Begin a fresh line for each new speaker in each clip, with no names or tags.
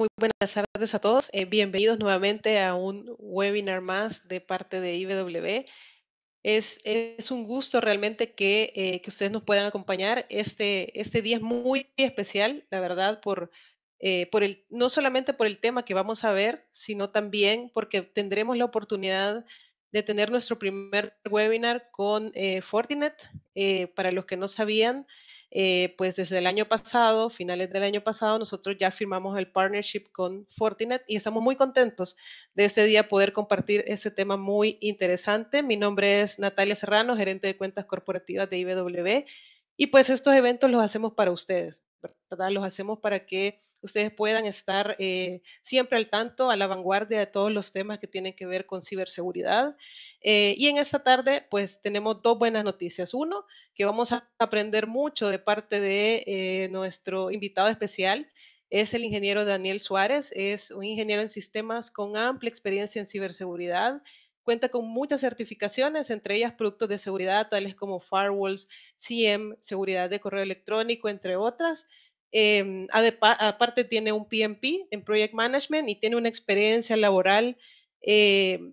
Muy buenas tardes a todos. Bienvenidos nuevamente a un webinar más de parte de IBW. Es un gusto realmente que ustedes nos puedan acompañar. Este día es muy especial, la verdad, no solamente por el tema que vamos a ver, sino también porque tendremos la oportunidad de tener nuestro primer webinar con Fortinet. Para los que no sabían, pues desde el año pasado, finales del año pasado, nosotros ya firmamos el partnership con Fortinet y estamos muy contentos de este día poder compartir este tema muy interesante. Mi nombre es Natalia Serrano, gerente de cuentas corporativas de IBW, y pues estos eventos los hacemos para ustedes, ¿verdad? Los hacemos para que ustedes puedan estar siempre al tanto, a la vanguardia de todos los temas que tienen que ver con ciberseguridad. Y en esta tarde, pues tenemos dos buenas noticias. Uno, que vamos a aprender mucho de parte de nuestro invitado especial, es el ingeniero Daniel Suárez, es un ingeniero en sistemas con amplia experiencia en ciberseguridad, cuenta con muchas certificaciones, entre ellas productos de seguridad tales como firewalls, CM, seguridad de correo electrónico, entre otras. Aparte tiene un PMP en Project Management y tiene una experiencia laboral eh,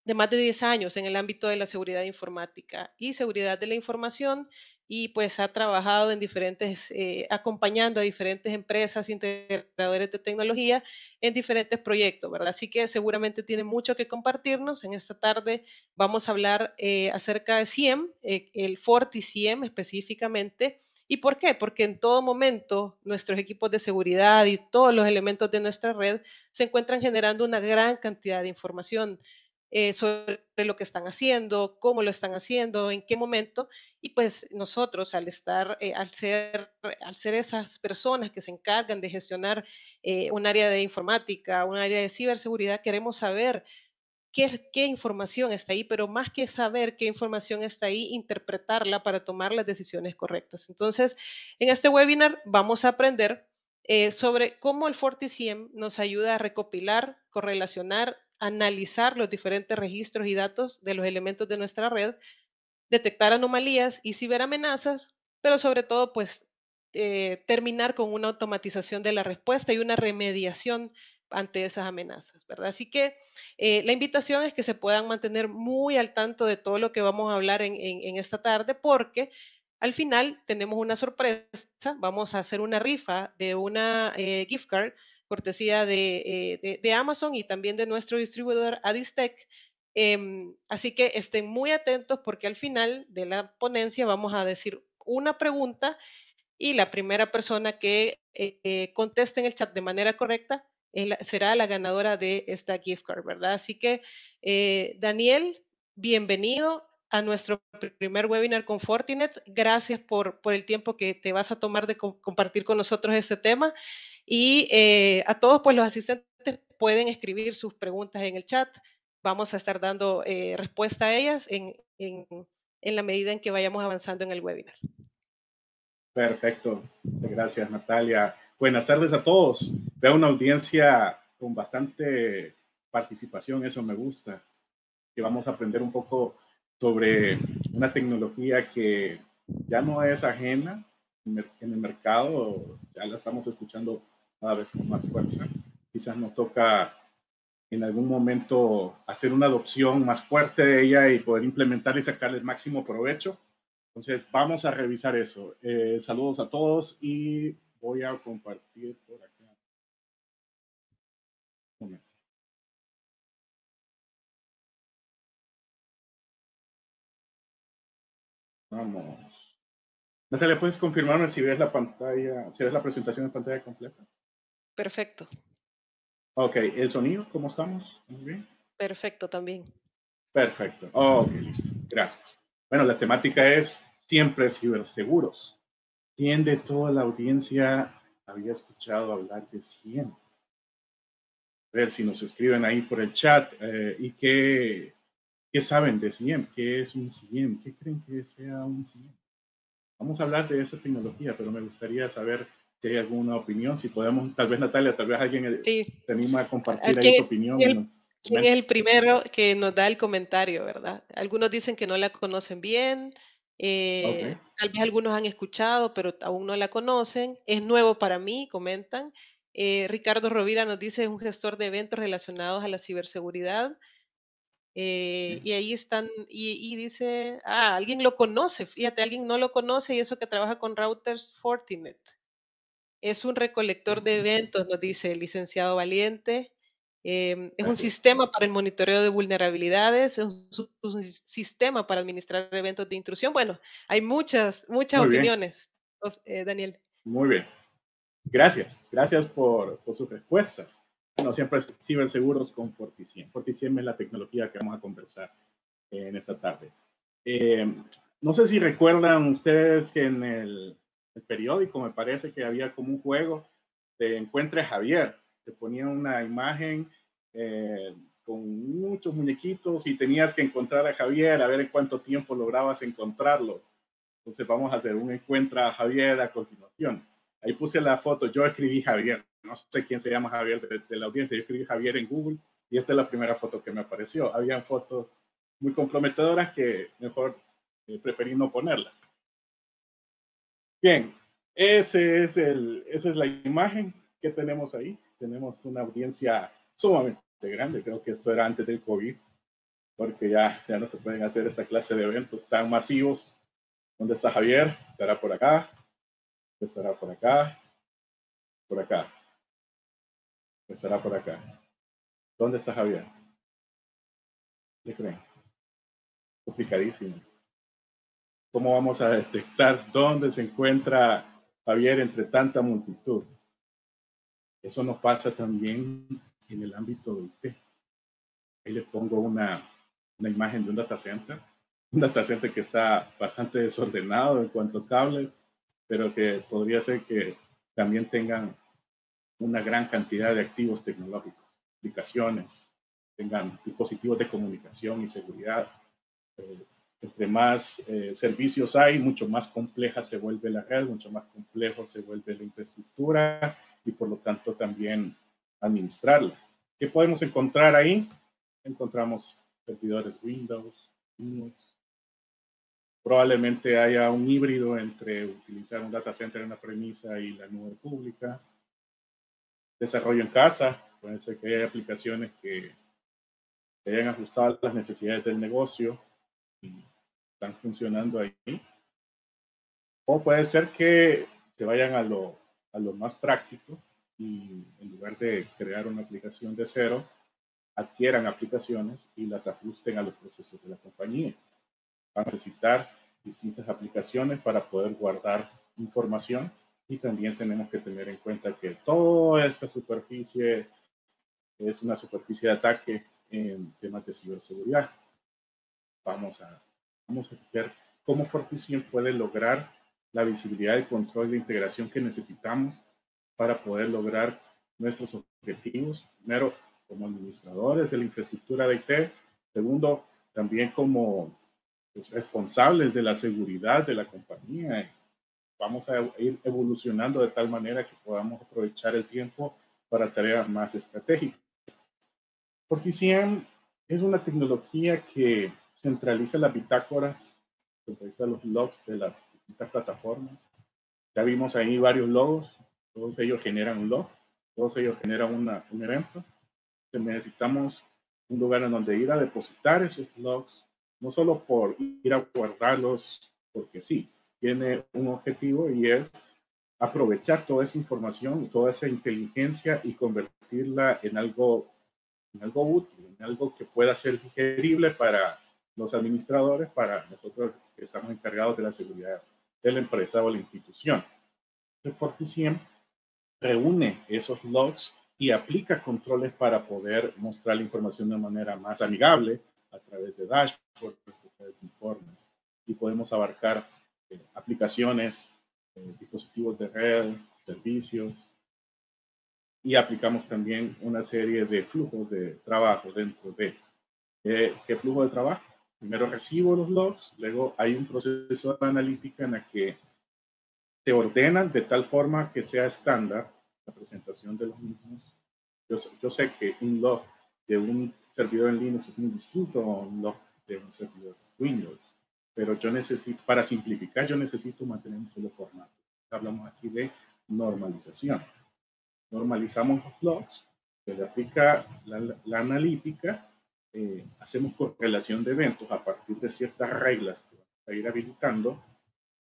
de más de 10 años en el ámbito de la seguridad informática y seguridad de la información, y pues ha trabajado en acompañando a diferentes empresas, integradores de tecnología en diferentes proyectos, ¿verdad? Así que seguramente tiene mucho que compartirnos. En esta tarde vamos a hablar acerca de CIEM, el FortiCIEM específicamente. ¿Y por qué? Porque en todo momento nuestros equipos de seguridad y todos los elementos de nuestra red se encuentran generando una gran cantidad de información sobre lo que están haciendo, cómo lo están haciendo, en qué momento. Y pues nosotros al ser esas personas que se encargan de gestionar un área de informática, un área de ciberseguridad, queremos saber qué información está ahí, pero más que saber qué información está ahí, interpretarla para tomar las decisiones correctas. Entonces, en este webinar vamos a aprender sobre cómo el FortiCIEM nos ayuda a recopilar, correlacionar, analizar los diferentes registros y datos de los elementos de nuestra red, detectar anomalías y ciberamenazas, pero sobre todo, pues, terminar con una automatización de la respuesta y una remediación ante esas amenazas, ¿verdad? Así que la invitación es que se puedan mantener muy al tanto de todo lo que vamos a hablar en esta tarde, porque al final tenemos una sorpresa. Vamos a hacer una rifa de una gift card cortesía de Amazon y también de nuestro distribuidor Adistec. Así que estén muy atentos porque al final de la ponencia vamos a decir una pregunta y la primera persona que conteste en el chat de manera correcta será la ganadora de esta gift card, ¿verdad? Así que, Daniel, bienvenido a nuestro primer webinar con Fortinet. Gracias por el tiempo que te vas a tomar de compartir con nosotros este tema. Y a todos, pues los asistentes pueden escribir sus preguntas en el chat. Vamos a estar dando respuesta a ellas en la medida en que vayamos avanzando en el webinar.
Perfecto. Gracias, Natalia. Buenas tardes a todos. Veo una audiencia con bastante participación, eso me gusta. Que vamos a aprender un poco sobre una tecnología que ya no es ajena en el mercado, ya la estamos escuchando cada vez con más fuerza. Quizás nos toca en algún momento hacer una adopción más fuerte de ella y poder implementar y sacarle el máximo provecho. Entonces, vamos a revisar eso. Saludos a todos y voy a compartir por acá. Un momento. Vamos. Natalia, ¿puedes confirmarme si ves la pantalla, si ves la presentación en pantalla completa?
Perfecto.
Ok, ¿el sonido cómo estamos? Muy bien.
Perfecto también.
Perfecto. Ok, listo. Gracias. Bueno, la temática es siempre ciberseguros. ¿Quién de toda la audiencia había escuchado hablar de CIEM? A ver si nos escriben ahí por el chat y qué saben de CIEM, qué es un CIEM, qué creen que sea un CIEM. Vamos a hablar de esa tecnología, pero me gustaría saber si hay alguna opinión, si podemos, tal vez Natalia, tal vez alguien
Sí.
se anima a compartir ahí
¿Quién,
su opinión y nos
quién es
comenta.
el primero que nos da el comentario, verdad? Algunos dicen que no la conocen bien,
Ok,
tal vez algunos han escuchado, pero aún no la conocen. Es nuevo para mí, comentan. Ricardo Rovira nos dice, es un gestor de eventos relacionados a la ciberseguridad. Y ahí están, y dice, alguien lo conoce, fíjate, alguien no lo conoce y eso que trabaja con routers Fortinet. Es un recolector de eventos, nos dice el licenciado Valiente. Es un
Así es.
sistema para el monitoreo de vulnerabilidades, es un sistema para administrar eventos de intrusión. Bueno, hay muchas
Muy bien,
opiniones, Daniel.
muy bien. Gracias, gracias por sus respuestas. Bueno, siempre ciberseguros con Forticien. Forticien es la tecnología que vamos a conversar en esta tarde. Eh, no sé si recuerdan ustedes que en el periódico me parece que había como un juego de Encuentre a Javier. Te ponían una imagen eh, con muchos muñequitos y tenías que encontrar a Javier, a ver en cuánto tiempo lograbas encontrarlo. Entonces vamos a hacer un Encuentra a Javier a continuación. Ahí puse la foto, yo escribí Javier, no sé quién se llama Javier de la audiencia, yo escribí Javier en Google y esta es la primera foto que me apareció. Habían fotos muy comprometedoras que mejor preferí no ponerlas. Bien, esa es la imagen que tenemos ahí. Tenemos una audiencia sumamente grande, creo que esto era antes del COVID, porque ya no se pueden hacer esta clase de eventos tan masivos. ¿Dónde está Javier? ¿Estará por acá? ¿Estará por acá? Por acá. ¿Estará por acá? ¿Dónde está Javier? ¿Qué creen? Complicadísimo. ¿Cómo vamos a detectar dónde se encuentra Javier entre tanta multitud? Eso nos pasa también en el ámbito de IT. Ahí le pongo una imagen de un data center que está bastante desordenado en cuanto a cables, pero que podría ser que también tengan una gran cantidad de activos tecnológicos, aplicaciones, tengan dispositivos de comunicación y seguridad. Eh, entre más servicios hay, mucho más compleja se vuelve la red, mucho más complejo se vuelve la infraestructura y por lo tanto también administrarla. ¿Qué podemos encontrar ahí? Encontramos servidores Windows, Linux. Probablemente haya un híbrido entre utilizar un data center en una premisa y la nube pública. Desarrollo en casa, puede ser que haya aplicaciones que se hayan ajustado a las necesidades del negocio y están funcionando ahí. O puede ser que se vayan a lo más práctico y en lugar de crear una aplicación de cero, adquieran aplicaciones y las ajusten a los procesos de la compañía. Van a necesitar distintas aplicaciones para poder guardar información y también tenemos que tener en cuenta que toda esta superficie es una superficie de ataque en temas de ciberseguridad. Vamos a, vamos a ver cómo Forticien puede lograr la visibilidad, el control de integración que necesitamos para poder lograr nuestros objetivos. Primero, como administradores de la infraestructura de IT. Segundo, también como pues, responsables de la seguridad de la compañía. Vamos a ir evolucionando de tal manera que podamos aprovechar el tiempo para tareas más estratégicas. Forticien es una tecnología que centraliza las bitácoras, centraliza los logs de las distintas plataformas. Ya vimos ahí varios logos, todos ellos generan un log, todos ellos generan un evento. Entonces necesitamos un lugar en donde ir a depositar esos logs, no solo por ir a guardarlos, porque sí, tiene un objetivo y es aprovechar toda esa información, toda esa inteligencia y convertirla en algo útil, en algo que pueda ser digerible para los administradores, para nosotros que estamos encargados de la seguridad de la empresa o la institución. El Forticien reúne esos logs y aplica controles para poder mostrar la información de manera más amigable a través de dashboards, a través de informes. Y podemos abarcar aplicaciones, dispositivos de red, servicios, y aplicamos también una serie de flujos de trabajo dentro de ¿qué flujo de trabajo? Primero recibo los logs, luego hay un proceso de analítica en el que se ordenan de tal forma que sea estándar la presentación de los mismos. Yo sé que un log de un servidor en Linux es muy distinto a un log de un servidor Windows, pero yo necesito, para simplificar, yo necesito mantener un solo formato. Hablamos aquí de normalización. normalizamos los logs, se le aplica la analítica, hacemos correlación de eventos a partir de ciertas reglas que vamos a ir habilitando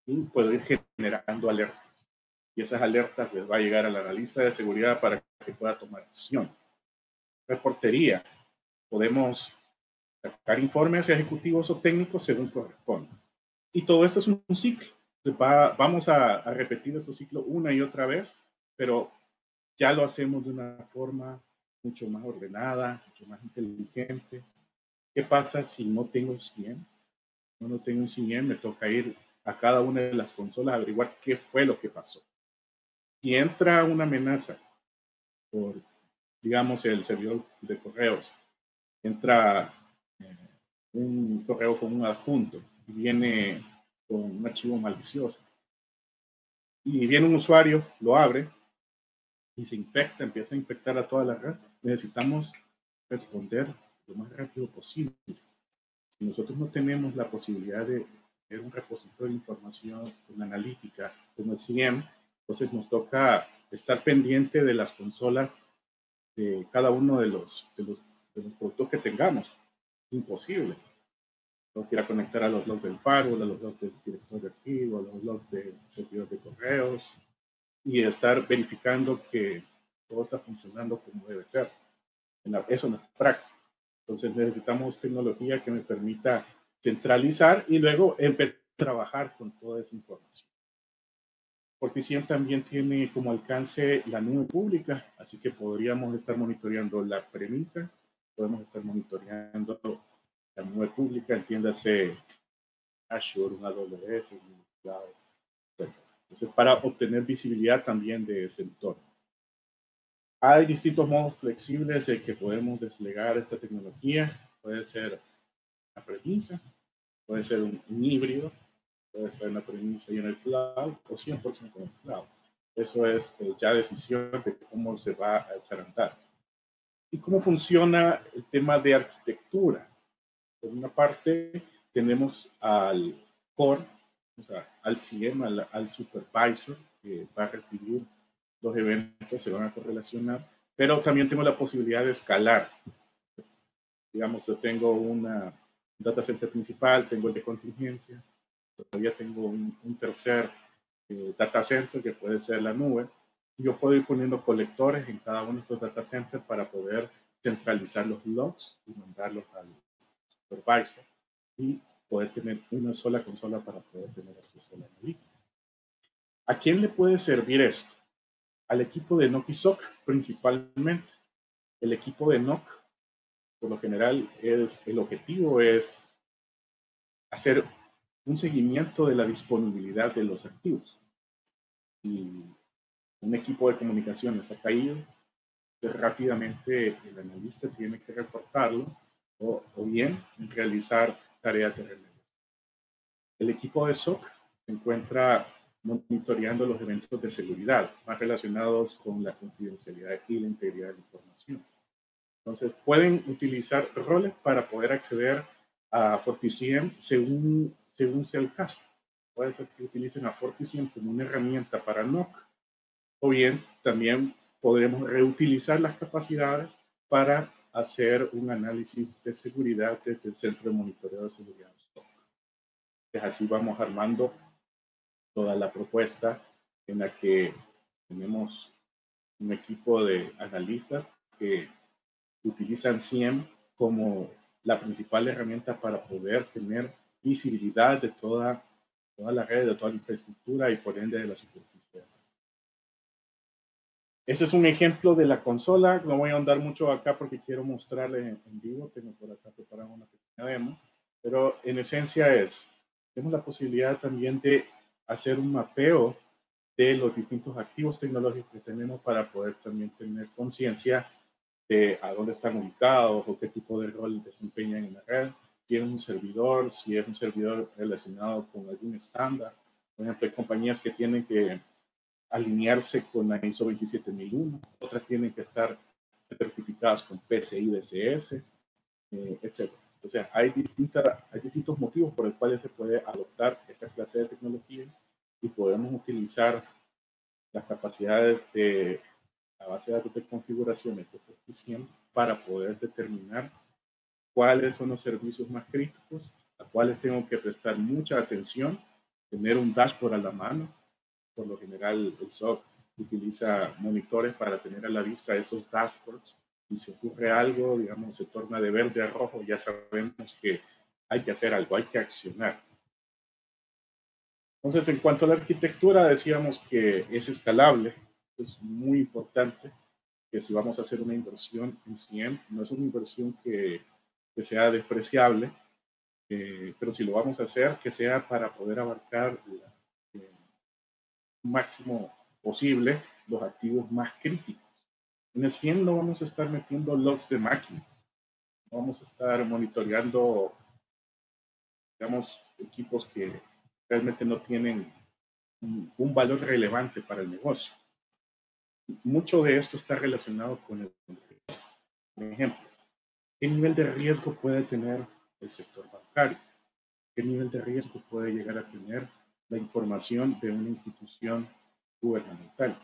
y puedo ir generando alertas. Y esas alertas les va a llegar al analista de seguridad para que pueda tomar acción. Reportería. Podemos sacar informes ejecutivos o técnicos según corresponda. Y todo esto es un ciclo. Vamos a repetir este ciclo una y otra vez, pero ya lo hacemos de una forma mucho más ordenada, mucho más inteligente. ¿Qué pasa si no tengo un CIEM? No tengo un CIEM, me toca ir a cada una de las consolas a averiguar qué fue lo que pasó. Si entra una amenaza por, digamos, el servidor de correos, entra un correo con un adjunto y viene con un archivo malicioso. Y viene un usuario, lo abre y se infecta, empieza a infectar a toda la red. Necesitamos responder lo más rápido posible. Si nosotros no tenemos la posibilidad de tener un repositorio de información, una analítica, como el CIEM, entonces nos toca estar pendiente de las consolas de cada uno de los productos que tengamos. Imposible. No quiera conectar a los logs del firewall, a los logs del director de archivo, a los logs del servidor de correos y estar verificando que todo está funcionando como debe ser. Eso no es práctico. Entonces necesitamos tecnología que me permita centralizar y luego empezar a trabajar con toda esa información. FortiSIEM también tiene como alcance la nube pública, así que podríamos estar monitoreando la premisa, podemos estar monitoreando la nube pública, entiéndase Azure, un AWS, un Cloud, etc. Entonces, para obtener visibilidad también de ese entorno. Hay distintos modos flexibles en que podemos desplegar esta tecnología. Puede ser una premisa, puede ser un híbrido, puede ser una premisa y en el cloud o 100% en el cloud. Eso es ya decisión de cómo se va a echar a andar. ¿Y cómo funciona el tema de arquitectura? Por una parte, tenemos al core, o sea, al CIEM, al supervisor, que va a recibir los eventos, se van a correlacionar, pero también tengo la posibilidad de escalar. Digamos, yo tengo un data center principal, tengo el de contingencia, todavía tengo un tercer data center que puede ser la nube. Yo puedo ir poniendo colectores en cada uno de estos data centers para poder centralizar los logs y mandarlos al supervisor y poder tener una sola consola para poder tener acceso a la analítica. ¿A quién le puede servir esto? Al equipo de NOC y SOC principalmente. El equipo de NOC, por lo general, el objetivo es hacer un seguimiento de la disponibilidad de los activos. Si un equipo de comunicación está caído, rápidamente el analista tiene que reportarlo o bien realizar tareas de remediación. El equipo de SOC se encuentra monitoreando los eventos de seguridad más relacionados con la confidencialidad y la integridad de la información. Entonces, pueden utilizar roles para poder acceder a FortiSIEM según sea el caso. Puede ser que utilicen a FortiSIEM como una herramienta para NOC, o bien también podremos reutilizar las capacidades para hacer un análisis de seguridad desde el centro de monitoreo de seguridad. Así vamos armando toda la propuesta en la que tenemos un equipo de analistas que utilizan CIEM como la principal herramienta para poder tener visibilidad de toda la red, de toda la infraestructura y por ende de la superficie. Ese es un ejemplo de la consola. No voy a ahondar mucho acá porque quiero mostrarles en vivo. Tengo por acá preparado una pequeña demo. Pero en esencia tenemos la posibilidad también de hacer un mapeo de los distintos activos tecnológicos que tenemos para poder también tener conciencia de a dónde están ubicados o qué tipo de rol desempeñan en la red, si es un servidor relacionado con algún estándar. Por ejemplo, hay compañías que tienen que alinearse con la ISO 27001, otras tienen que estar certificadas con PCI DSS, etc. O sea, hay distintos motivos por los cuales se puede adoptar esta clase de tecnologías y podemos utilizar las capacidades de la base de datos de configuraciones de FortiSIEM para poder determinar cuáles son los servicios más críticos, a cuáles tengo que prestar mucha atención, tener un dashboard a la mano. Por lo general, el SOC utiliza monitores para tener a la vista esos dashboards y si ocurre algo, digamos, se torna de verde a rojo, ya sabemos que hay que hacer algo, hay que accionar. Entonces, en cuanto a la arquitectura, decíamos que es escalable, es muy importante que si vamos a hacer una inversión en CIEM, no es una inversión que sea despreciable, pero si lo vamos a hacer, que sea para poder abarcar el máximo posible los activos más críticos. En el CIEM no vamos a estar metiendo logs de máquinas, no vamos a estar monitoreando, digamos, equipos que realmente no tienen un valor relevante para el negocio. Mucho de esto está relacionado con el riesgo. Por ejemplo, ¿qué nivel de riesgo puede tener el sector bancario? ¿Qué nivel de riesgo puede llegar a tener la información de una institución gubernamental?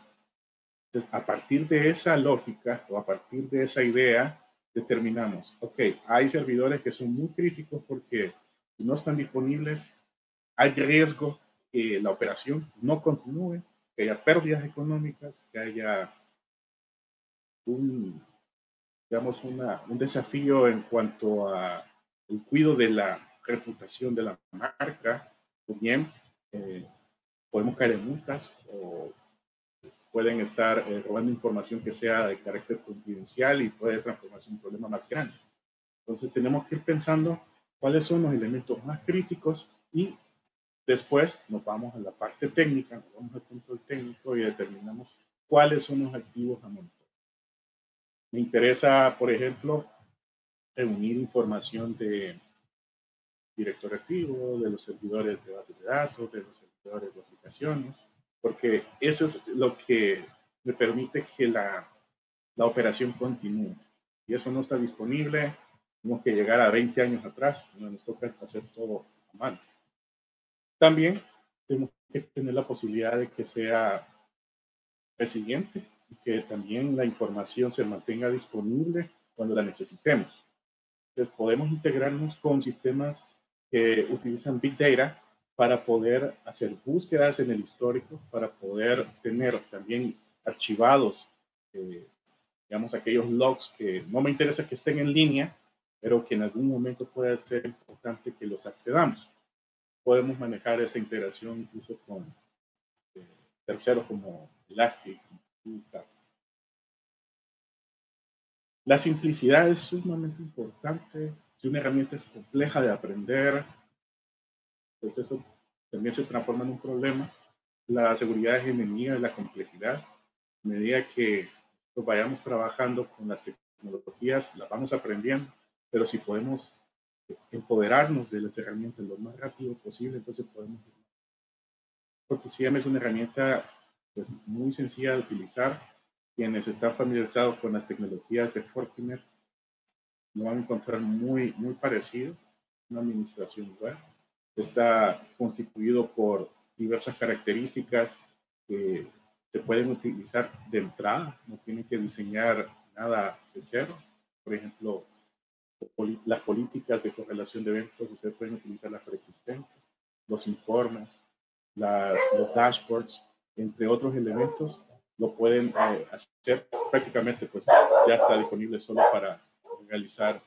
Entonces, a partir de esa lógica o a partir de esa idea, determinamos, ok, hay servidores que son muy críticos porque si no están disponibles, hay riesgo que la operación no continúe, que haya pérdidas económicas, que haya un, digamos, un desafío en cuanto a el cuidado de la reputación de la marca, o bien podemos caer en multas o pueden estar robando información que sea de carácter confidencial y puede transformarse en un problema más grande. Entonces tenemos que ir pensando cuáles son los elementos más críticos y después nos vamos a la parte técnica, nos vamos al control técnico y determinamos cuáles son los activos a monitorear. Me interesa, por ejemplo, reunir información de directorio activo, de los servidores de bases de datos, de los servidores de aplicaciones, porque eso es lo que me permite que la operación continúe. Y eso no está disponible, tenemos que llegar a 20 años atrás, donde nos toca hacer todo a mano. También tenemos que tener la posibilidad de que sea resiliente y que también la información se mantenga disponible cuando la necesitemos. Entonces podemos integrarnos con sistemas que utilizan Big Data para poder hacer búsquedas en el histórico, para poder tener también archivados, digamos, aquellos logs que no me interesa que estén en línea, pero que en algún momento puede ser importante que los accedamos. Podemos manejar esa integración incluso con eh, terceros como Elastic. La simplicidad es sumamente importante. Si una herramienta es compleja de aprender, pues eso también se transforma en un problema. La seguridad es enemiga de la complejidad. A medida que vayamos trabajando con las tecnologías, las vamos aprendiendo, pero si podemos empoderarnos de las herramientas lo más rápido posible, entonces podemos. Porque CIEM es una herramienta pues, muy sencilla de utilizar. Quienes están familiarizados con las tecnologías de Fortinet lo van a encontrar muy parecido. Una administración web. Está constituido por diversas características que se pueden utilizar de entrada, no tienen que diseñar nada de cero. Por ejemplo, las políticas de correlación de eventos, ustedes pueden utilizar las preexistentes, los informes, los dashboards, entre otros elementos, lo pueden hacer prácticamente, pues ya está disponible solo para realizar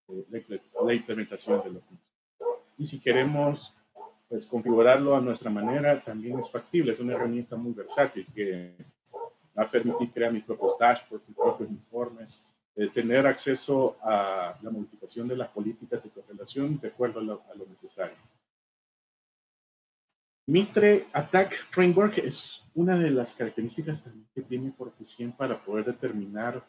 la implementación de los mismos. Y si queremos pues configurarlo a nuestra manera, también es factible. Es una herramienta muy versátil que va a permitir crear mis propios dashboards, mis propios informes, tener acceso a la modificación de las políticas de correlación de acuerdo a lo necesario. Mitre Attack Framework es una de las características también que tiene FortiSIEM para poder determinar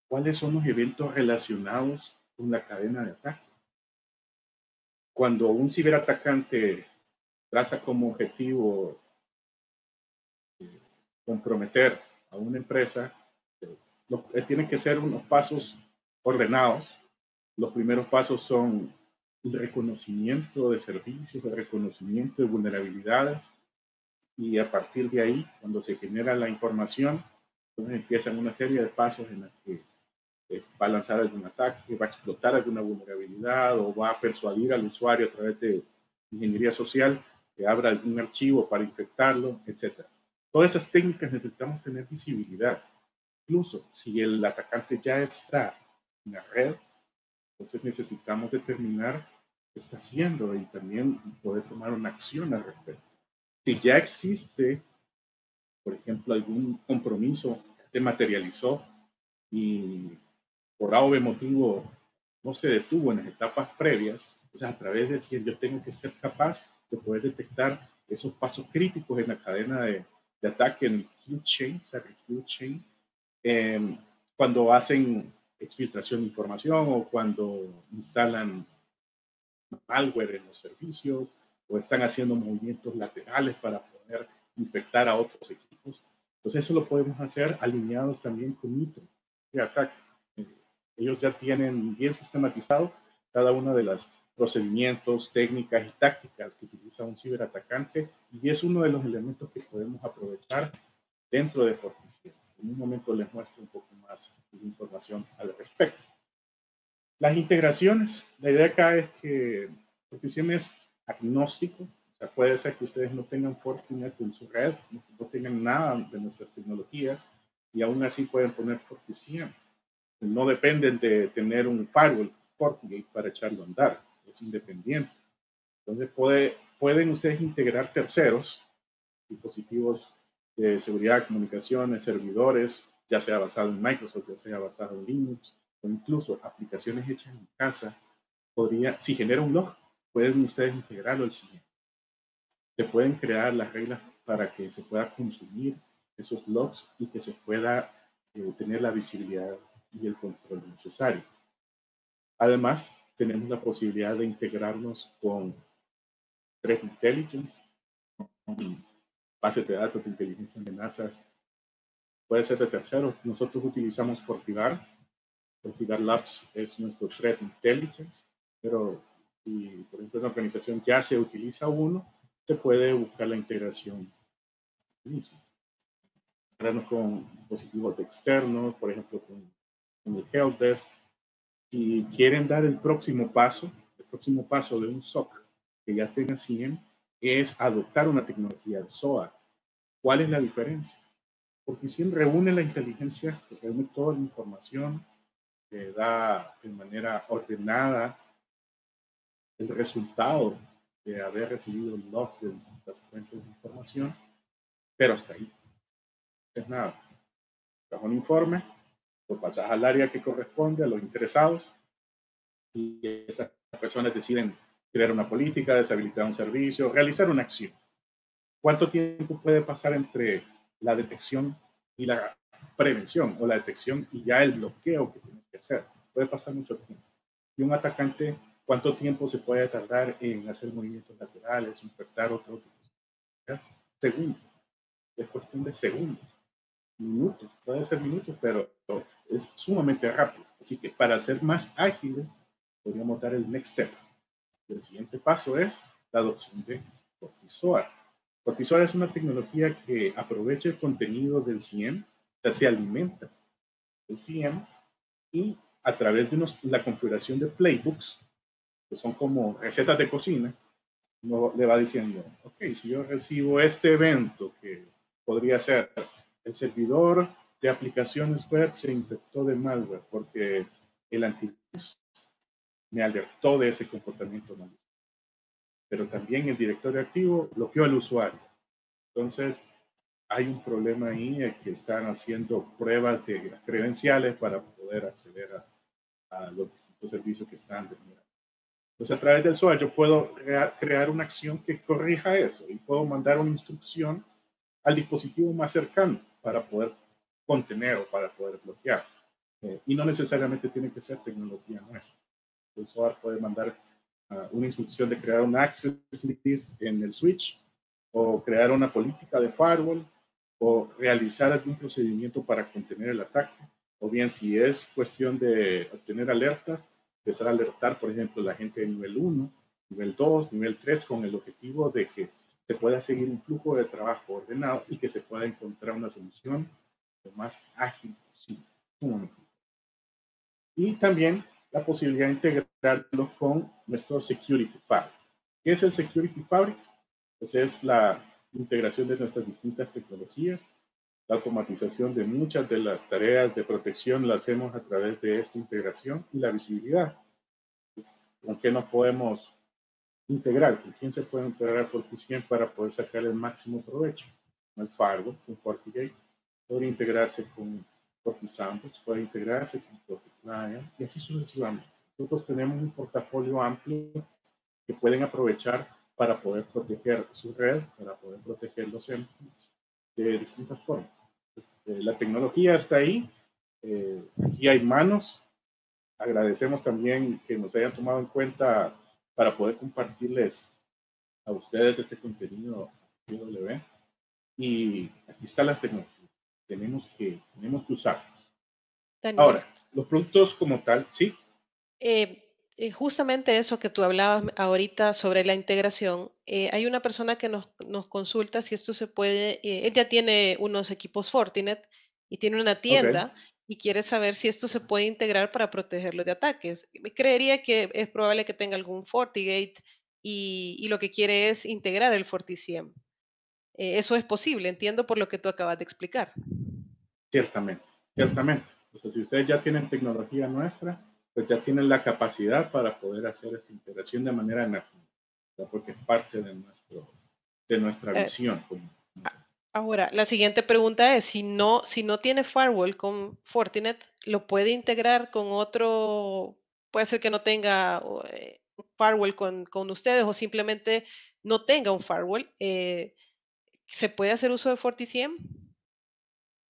cuáles son los eventos relacionados con la cadena de ataque. Cuando un ciberatacante traza como objetivo comprometer a una empresa, tienen que ser unos pasos ordenados. Los primeros pasos son el reconocimiento de servicios, el reconocimiento de vulnerabilidades, y a partir de ahí, cuando se genera la información, Entonces empiezan una serie de pasos en los que va a lanzar algún ataque, va a explotar alguna vulnerabilidad o va a persuadir al usuario a través de ingeniería social que abra algún archivo para infectarlo, etcétera. Todas esas técnicas necesitamos tener visibilidad. Incluso si el atacante ya está en la red, entonces necesitamos determinar qué está haciendo y también poder tomar una acción al respecto. Si ya existe, por ejemplo, algún compromiso que se materializó y por A o B motivo no se detuvo en las etapas previas, o sea, a través de decir yo tengo que ser capaz de poder detectar esos pasos críticos en la cadena de ataque, en el Q chain, ¿sabe? Q chain, eh, cuando hacen exfiltración de información o cuando instalan malware en los servicios o están haciendo movimientos laterales para poder infectar a otros equipos. Entonces eso lo podemos hacer alineados también con Nitro de ataque. Eh, Ellos ya tienen bien sistematizado cada una de las procedimientos, técnicas y tácticas que utiliza un ciberatacante y es uno de los elementos que podemos aprovechar dentro de Forticia. En un momento les muestro un poco más de información al respecto. Las integraciones, la idea acá es que Fortisim es agnóstico, o sea, puede ser que ustedes no tengan Fortinet en su red, no tengan nada de nuestras tecnologías y aún así pueden poner Fortisim. No dependen de tener un firewall FortiGate para echarlo a andar, es independiente. Entonces pueden ustedes integrar terceros, dispositivos de seguridad, comunicaciones, servidores, ya sea basado en Microsoft, ya sea basado en Linux, o incluso aplicaciones hechas en casa, si genera un log, pueden ustedes integrarlo al siguiente. Se pueden crear las reglas para que se pueda consumir esos logs y que se pueda tener la visibilidad y el control necesario. Además, tenemos la posibilidad de integrarnos con Threat Intelligence, bases de datos de inteligencia de amenazas, puede ser de terceros. Nosotros utilizamos Fortigar. Fortigar Labs es nuestro Threat Intelligence, pero si, por ejemplo, en la organización ya se utiliza uno, se puede buscar la integración mismo. Con dispositivos externos, por ejemplo, con el Helpdesk. Si quieren dar el próximo paso de un SOC que ya tenga 100, es adoptar una tecnología de SOA. ¿Cuál es la diferencia? Porque si reúne la inteligencia, reúne toda la información, que da de manera ordenada el resultado de haber recibido logs de distintas fuentes de información, pero hasta ahí. No es nada. Das un informe, lo pasas al área que corresponde, a los interesados, y esas personas deciden crear una política, deshabilitar un servicio, realizar una acción. ¿Cuánto tiempo puede pasar entre la detección y la prevención, o la detección y ya el bloqueo que tienes que hacer? Puede pasar mucho tiempo. Y un atacante, ¿cuánto tiempo se puede tardar en hacer movimientos laterales, infectar otro tipo? Segundos. Es cuestión de segundos. Minutos. Puede ser minutos, pero es sumamente rápido. Así que para ser más ágiles, podríamos dar el next step. El siguiente paso es la adopción de Fortisoar. Fortisoar es una tecnología que aprovecha el contenido del CIEM, o sea, se alimenta del CIEM y a través de la configuración de playbooks, que son como recetas de cocina, uno le va diciendo, ok, si yo recibo este evento que podría ser el servidor de aplicaciones web se infectó de malware porque el antivirus me alertó de ese comportamiento malicioso, pero también el directorio activo bloqueó al usuario. Entonces, hay un problema ahí que están haciendo pruebas de credenciales para poder acceder a los distintos servicios que están determinados. Entonces, a través del SOA yo puedo crear una acción que corrija eso y puedo mandar una instrucción al dispositivo más cercano para poder contener o para poder bloquear. Y no necesariamente tiene que ser tecnología nuestra. El SOA puede mandar una instrucción de crear un access list en el switch o crear una política de firewall o realizar algún procedimiento para contener el ataque. O bien, si es cuestión de obtener alertas, empezar a alertar, por ejemplo, la gente de nivel 1, nivel 2, nivel 3, con el objetivo de que se pueda seguir un flujo de trabajo ordenado y que se pueda encontrar una solución lo más ágil posible. Sumamente. Y también la posibilidad de integrarlo con nuestro Security Fabric. ¿Qué es el Security Fabric? Pues es la integración de nuestras distintas tecnologías. La automatización de muchas de las tareas de protección la hacemos a través de esta integración y la visibilidad. ¿Con qué nos podemos integrar? ¿Con quién se puede integrar FortiSIEM para poder sacar el máximo provecho? Con el firewall, con FortiGate, puede integrarse con FortiSandbox, puede integrarse con FortiClient y así sucesivamente. Nosotros tenemos un portafolio amplio que pueden aprovechar para poder proteger su red, para poder proteger los endpoints de distintas formas. La tecnología está ahí, aquí hay manos. Agradecemos también que nos hayan tomado en cuenta para poder compartirles a ustedes este contenido W. Y aquí están las tecnologías. Tenemos que usarlas.
Daniel,
Ahora, los productos como tal, sí.
justamente eso que tú hablabas ahorita sobre la integración, hay una persona que nos consulta si esto se puede, él ya tiene unos equipos Fortinet y tiene una
Ok,
tienda y quiere saber si esto se puede integrar para protegerlo de ataques. Creería que es probable que tenga algún FortiGate y lo que quiere es integrar el FortiSIEM. Eso es posible, entiendo por lo que tú acabas de explicar.
ciertamente, ciertamente. O sea, si ustedes ya tienen tecnología nuestra, pues ya tienen la capacidad para poder hacer esta integración de manera nativa, porque es parte de nuestra
Eh,
visión.
Ahora, la siguiente pregunta es, si no tiene firewall con Fortinet, ¿lo puede integrar con otro? Puede ser que no tenga un firewall con ustedes o simplemente no tenga un firewall. ¿Se puede hacer uso de FortiSIEM?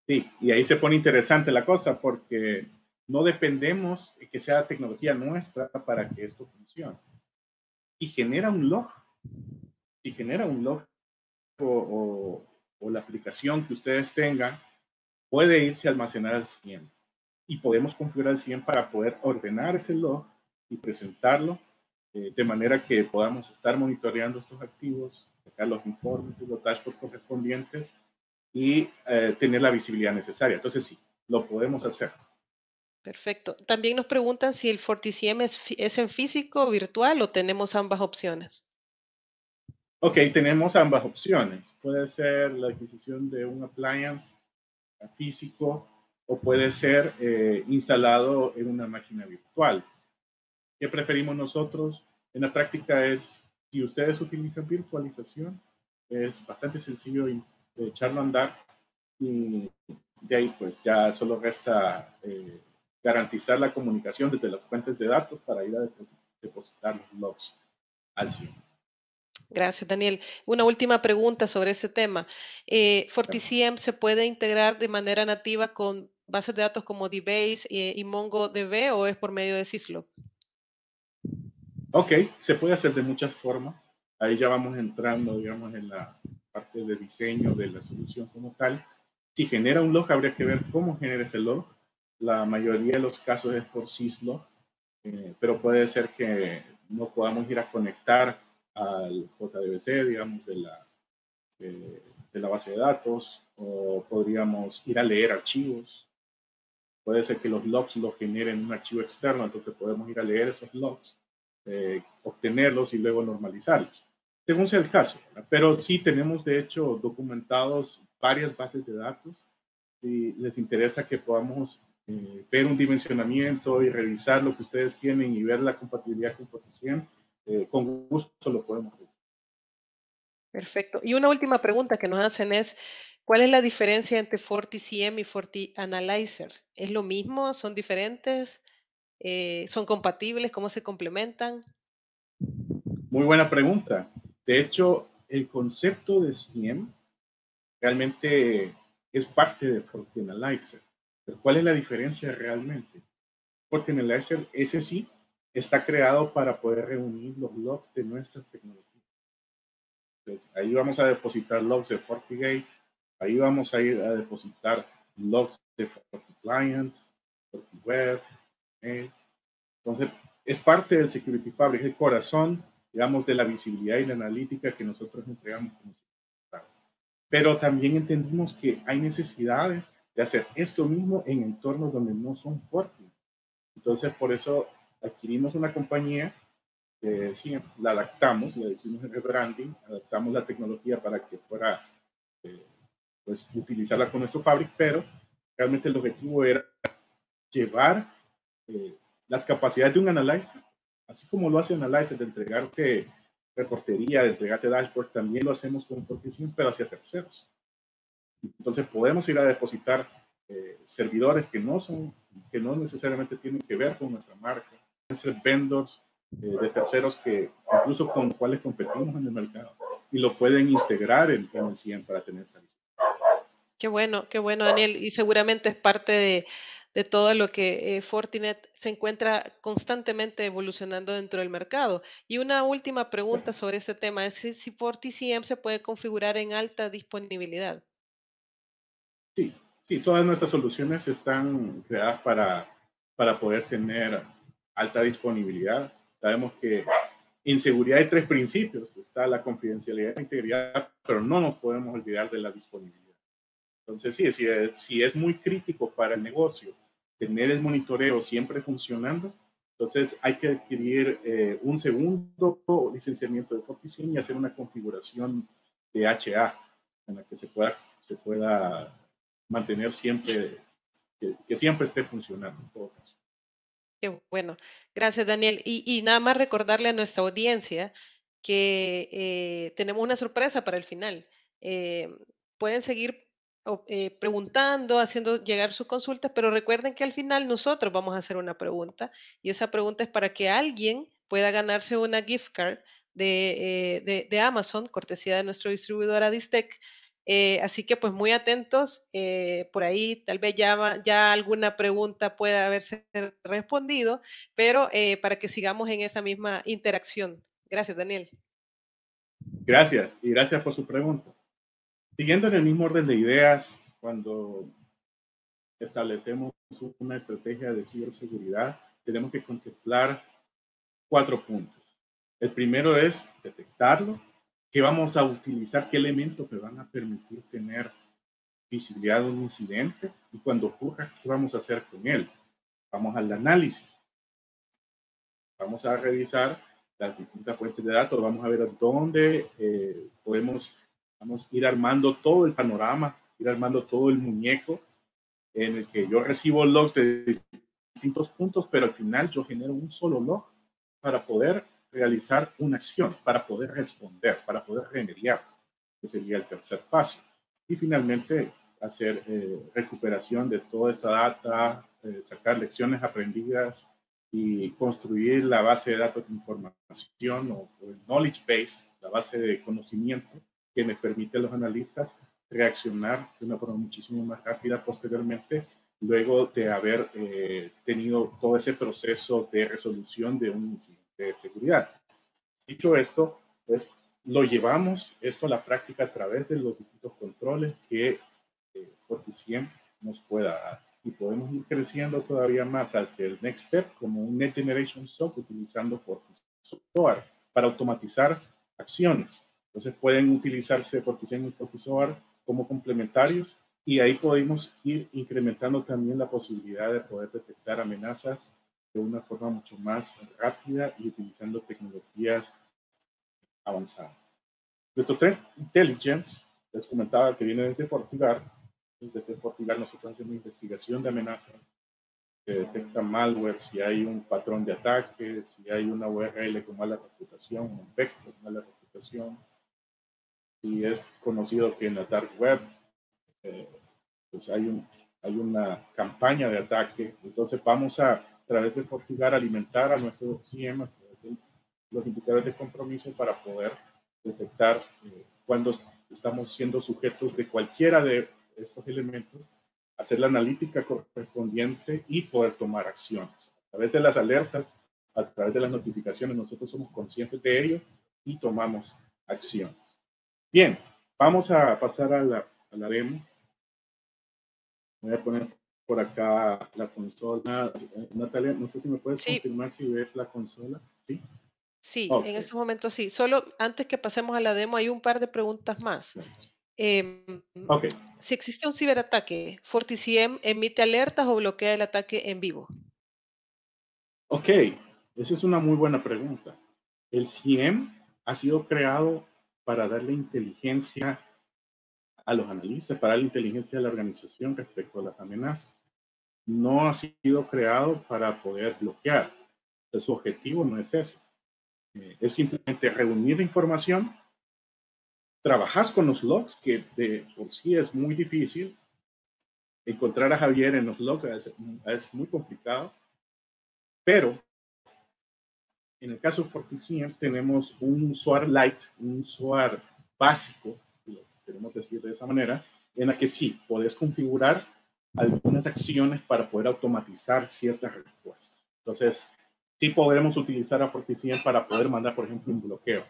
Sí, y ahí se pone interesante la cosa porque no dependemos de que sea tecnología nuestra para que esto funcione. Si genera un log, si genera un log o la aplicación que ustedes tengan, puede irse a almacenar al 100 y podemos configurar el 100 para poder ordenar ese log y presentarlo de manera que podamos estar monitoreando estos activos, sacar los informes y los dashboards correspondientes y tener la visibilidad necesaria. Entonces sí, lo podemos hacer.
Perfecto. También nos preguntan si el FortiSIEM es en físico o virtual o tenemos ambas opciones.
Ok, tenemos ambas opciones. Puede ser la adquisición de un appliance físico o puede ser instalado en una máquina virtual. ¿Qué preferimos nosotros? En la práctica es, si ustedes utilizan virtualización, es bastante sencillo de echarlo a andar y de ahí pues ya solo resta garantizar la comunicación desde las fuentes de datos para ir a depositar los logs al 100.
Gracias, Daniel. Una última pregunta sobre ese tema. ¿FortiSIEM se puede integrar de manera nativa con bases de datos como DBase y MongoDB o es por medio de Syslog?
Ok, se puede hacer de muchas formas. Ahí ya vamos entrando, digamos, en la parte de diseño de la solución como tal. Si genera un log, habría que ver cómo genera ese log. La mayoría de los casos es por syslog, pero puede ser que no podamos ir a conectar al JDBC, digamos, de la base de datos, o podríamos ir a leer archivos. Puede ser que los logs los generen un archivo externo, entonces podemos ir a leer esos logs, obtenerlos y luego normalizarlos, según sea el caso. ¿Verdad? Pero sí tenemos, de hecho, documentados varias bases de datos. Si les interesa que podamos ver un dimensionamiento y revisar lo que ustedes tienen y ver la compatibilidad con FortiSIEM, con gusto lo podemos hacer.
Perfecto. Y una última pregunta que nos hacen es, ¿cuál es la diferencia entre FortiSIEM y FortiAnalyzer? ¿Es lo mismo? ¿Son diferentes? ¿Son compatibles? ¿Cómo se complementan?
Muy buena pregunta. De hecho, el concepto de SIEM realmente es parte de FortiAnalyzer. Pero ¿cuál es la diferencia realmente? FortiAnalyzer, ese sí, está creado para poder reunir los logs de nuestras tecnologías. Entonces, ahí vamos a depositar logs de FortiGate, ahí vamos a ir a depositar logs de FortiClient, FortiWeb. Entonces, es parte del Security Fabric, es el corazón, digamos, de la visibilidad y la analítica que nosotros entregamos como Security Fabric. Pero también entendimos que hay necesidades de hacer esto mismo en entornos donde no son Fortinet. Entonces, por eso adquirimos una compañía que sí, la adaptamos, le decimos el rebranding, adaptamos la tecnología para que fuera, eh, pues, utilizarla con nuestro fabric, pero realmente el objetivo era llevar eh, las capacidades de un analyzer, así como lo hace Analyzer de entregarte reportería, de entregarte dashboard, también lo hacemos con Fortinet, pero hacia terceros. Entonces podemos ir a depositar servidores que no necesariamente tienen que ver con nuestra marca, pueden ser vendors de terceros que incluso con los cuales competimos en el mercado y lo pueden integrar en el CIEM para tener esta lista.
Qué bueno, Daniel. Y seguramente es parte de todo lo que Fortinet se encuentra constantemente evolucionando dentro del mercado. Y una última pregunta sobre ese tema es si FortiCM se puede configurar en alta disponibilidad.
Sí, sí, todas nuestras soluciones están creadas para poder tener alta disponibilidad. Sabemos que en seguridad hay tres principios. Está la confidencialidad y la integridad, pero no nos podemos olvidar de la disponibilidad. Entonces, sí, si es muy crítico para el negocio tener el monitoreo siempre funcionando, entonces hay que adquirir un segundo licenciamiento de FortiSIEM y hacer una configuración de HA en la que se pueda mantener siempre, que siempre esté funcionando en todo caso.
Qué bueno. Gracias, Daniel. Y nada más recordarle a nuestra audiencia que tenemos una sorpresa para el final. Eh, Pueden seguir preguntando, haciendo llegar sus consultas, pero recuerden que al final nosotros vamos a hacer una pregunta y esa pregunta es para que alguien pueda ganarse una gift card de Amazon, cortesía de nuestro distribuidor Adistec. Así que pues muy atentos, por ahí tal vez ya alguna pregunta pueda haberse respondido, pero para que sigamos en esa misma interacción. Gracias, Daniel.
Gracias y gracias por su pregunta. Siguiendo en el mismo orden de ideas, cuando establecemos una estrategia de ciberseguridad, tenemos que contemplar 4 puntos. El primero es detectarlo, qué vamos a utilizar, qué elementos me van a permitir tener visibilidad de un incidente y cuando ocurra, qué vamos a hacer con él. Vamos al análisis, vamos a revisar las distintas fuentes de datos, vamos a ver dónde vamos a ir armando todo el panorama, ir armando todo el muñeco en el que yo recibo logs de distintos puntos, pero al final yo genero un solo log para poder realizar una acción, para poder responder, para poder remediar, que sería el tercer paso. Y finalmente hacer recuperación de toda esta data, sacar lecciones aprendidas y construir la base de datos de información o el knowledge base, la base de conocimiento que me permite a los analistas reaccionar de una forma muchísimo más rápida posteriormente, luego de haber tenido todo ese proceso de resolución de un incidente de seguridad. Dicho esto, pues lo llevamos esto a la práctica a través de los distintos controles que FortiSIEM nos pueda dar. Y podemos ir creciendo todavía más hacia el next step como un Next Generation SOC utilizando FortiSOAR para automatizar acciones. Entonces pueden utilizarse FortiSIEM y FortiSOAR como complementarios y ahí podemos ir incrementando también la posibilidad de poder detectar amenazas de una forma mucho más rápida y utilizando tecnologías avanzadas. Nuestro Threat Intelligence, les comentaba que viene desde Portugal. Desde Portugal nosotros hacemos investigación de amenazas, se detecta malware, si hay un patrón de ataque, si hay una URL con mala reputación, un vector con mala reputación, si es conocido que en la dark web eh, pues hay una campaña de ataque. Entonces vamos a través de Portugal alimentar a nuestro CIEM, a través de los indicadores de compromiso para poder detectar cuando estamos siendo sujetos de cualquiera de estos elementos, hacer la analítica correspondiente y poder tomar acciones. A través de las alertas, a través de las notificaciones, nosotros somos conscientes de ello y tomamos acciones. Bien, vamos a pasar a la demo. Voy a poner por acá la consola. Natalia, no sé si me puedes
Sí,
confirmar si ves la consola. Sí.
sí,
Ok.
en estos momentos sí. Solo antes que pasemos a la demo hay un par de preguntas más. Em,
Ok,
si existe un ciberataque, FortiCM emite alertas o bloquea el ataque en vivo.
ok, esa es una muy buena pregunta. El CIEM ha sido creado para darle inteligencia a los analistas, para darle inteligencia a la organización respecto a las amenazas. No ha sido creado para poder bloquear. Entonces, su objetivo no es ese. Es simplemente reunir información, trabajas con los logs, que de por sí es muy difícil. Encontrar a Javier en los logs es muy complicado, pero en el caso de FortiCM tenemos un SOAR Lite, un SOAR básico, lo queremos decir de esa manera, en la que sí, puedes configurar algunas acciones para poder automatizar ciertas respuestas. Entonces, sí podremos utilizar a FortiCM para poder mandar, por ejemplo, un bloqueo,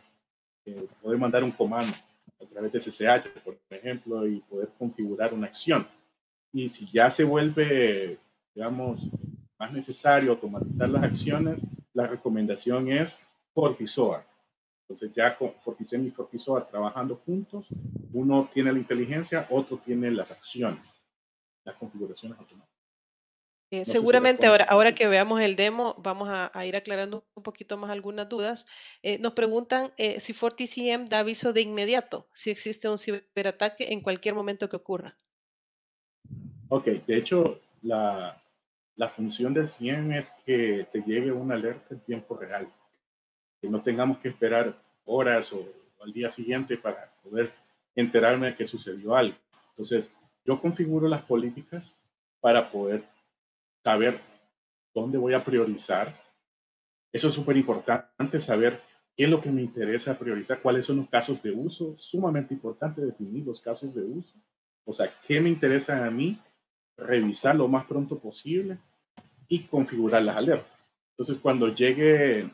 poder mandar un comando a través de SSH, por ejemplo, y poder configurar una acción. Y si ya se vuelve, digamos, más necesario automatizar las acciones, la recomendación es FortiSOAR. Entonces ya con FortiSem y FortiSOAR trabajando juntos, uno tiene la inteligencia, otro tiene las acciones, las configuraciones automáticas. No sé si
Seguramente
responde a tu
ahora
pregunta.
que veamos el demo, vamos a ir aclarando un poquito más algunas dudas. Nos preguntan si FortiCM da aviso de inmediato si existe un ciberataque en cualquier momento que ocurra.
Ok, de hecho, la función del CIEM es que te llegue una alerta en tiempo real, que no tengamos que esperar horas o al día siguiente para poder enterarme de que sucedió algo. Entonces, yo configuro las políticas para poder saber dónde voy a priorizar. Eso es súper importante, saber qué es lo que me interesa priorizar, cuáles son los casos de uso. Sumamente importante definir los casos de uso. O sea, qué me interesa a mí, revisar lo más pronto posible y configurar las alertas. Entonces, cuando llegue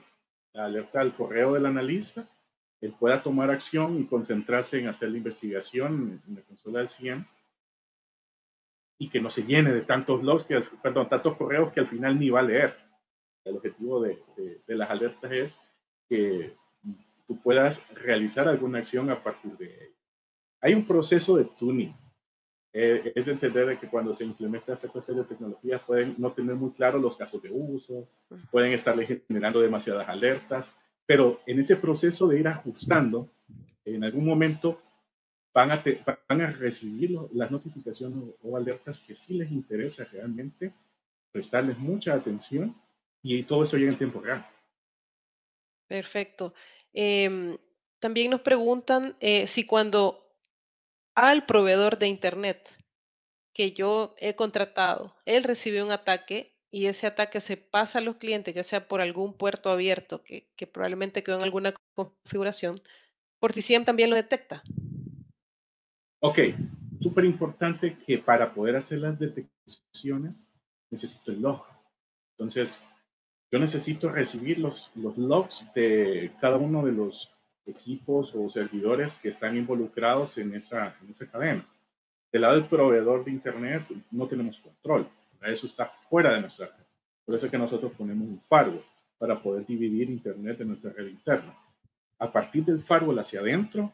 la alerta al correo del analista, él pueda tomar acción y concentrarse en hacer la investigación en la consola del CIEM y que no se llene de tantos logs, perdón, tantos correos que al final ni va a leer. El objetivo de las alertas es que tú puedas realizar alguna acción a partir de ello. Hay un proceso de tuning. Es entender de que cuando se implementa esta clase de tecnologías pueden no tener muy claro los casos de uso, pueden estarle generando demasiadas alertas, pero en ese proceso de ir ajustando, en algún momento van a recibir las notificaciones o alertas que sí les interesa realmente, prestarles mucha atención y todo eso llega en tiempo real.
Perfecto. Em, También nos preguntan si cuando al proveedor de Internet que yo he contratado, él recibió un ataque y ese ataque se pasa a los clientes, ya sea por algún puerto abierto que probablemente quedó en alguna configuración, FortiCM también lo detecta.
Ok, súper importante que para poder hacer las detecciones necesito el log. Entonces, yo necesito recibir los logs de cada uno de los equipos o servidores que están involucrados en esa cadena. Del lado del proveedor de Internet no tenemos control. Eso está fuera de nuestra red. Por eso es que nosotros ponemos un firewall para poder dividir Internet de nuestra red interna. A partir del firewall hacia adentro,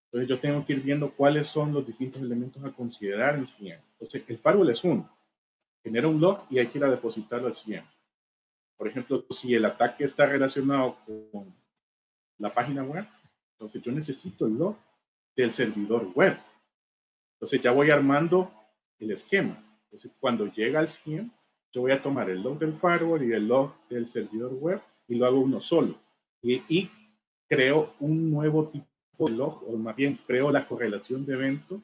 entonces yo tengo que ir viendo cuáles son los distintos elementos a considerar en CIEM. Entonces, el firewall es uno. Genera un log y hay que ir a depositarlo al CIEM. Por ejemplo, si el ataque está relacionado con la página web, entonces yo necesito el log del servidor web. Entonces ya voy armando el esquema. Entonces cuando llega al CIEM, yo voy a tomar el log del firewall y el log del servidor web y lo hago uno solo. Y creo un nuevo tipo de log, o más bien creo la correlación de evento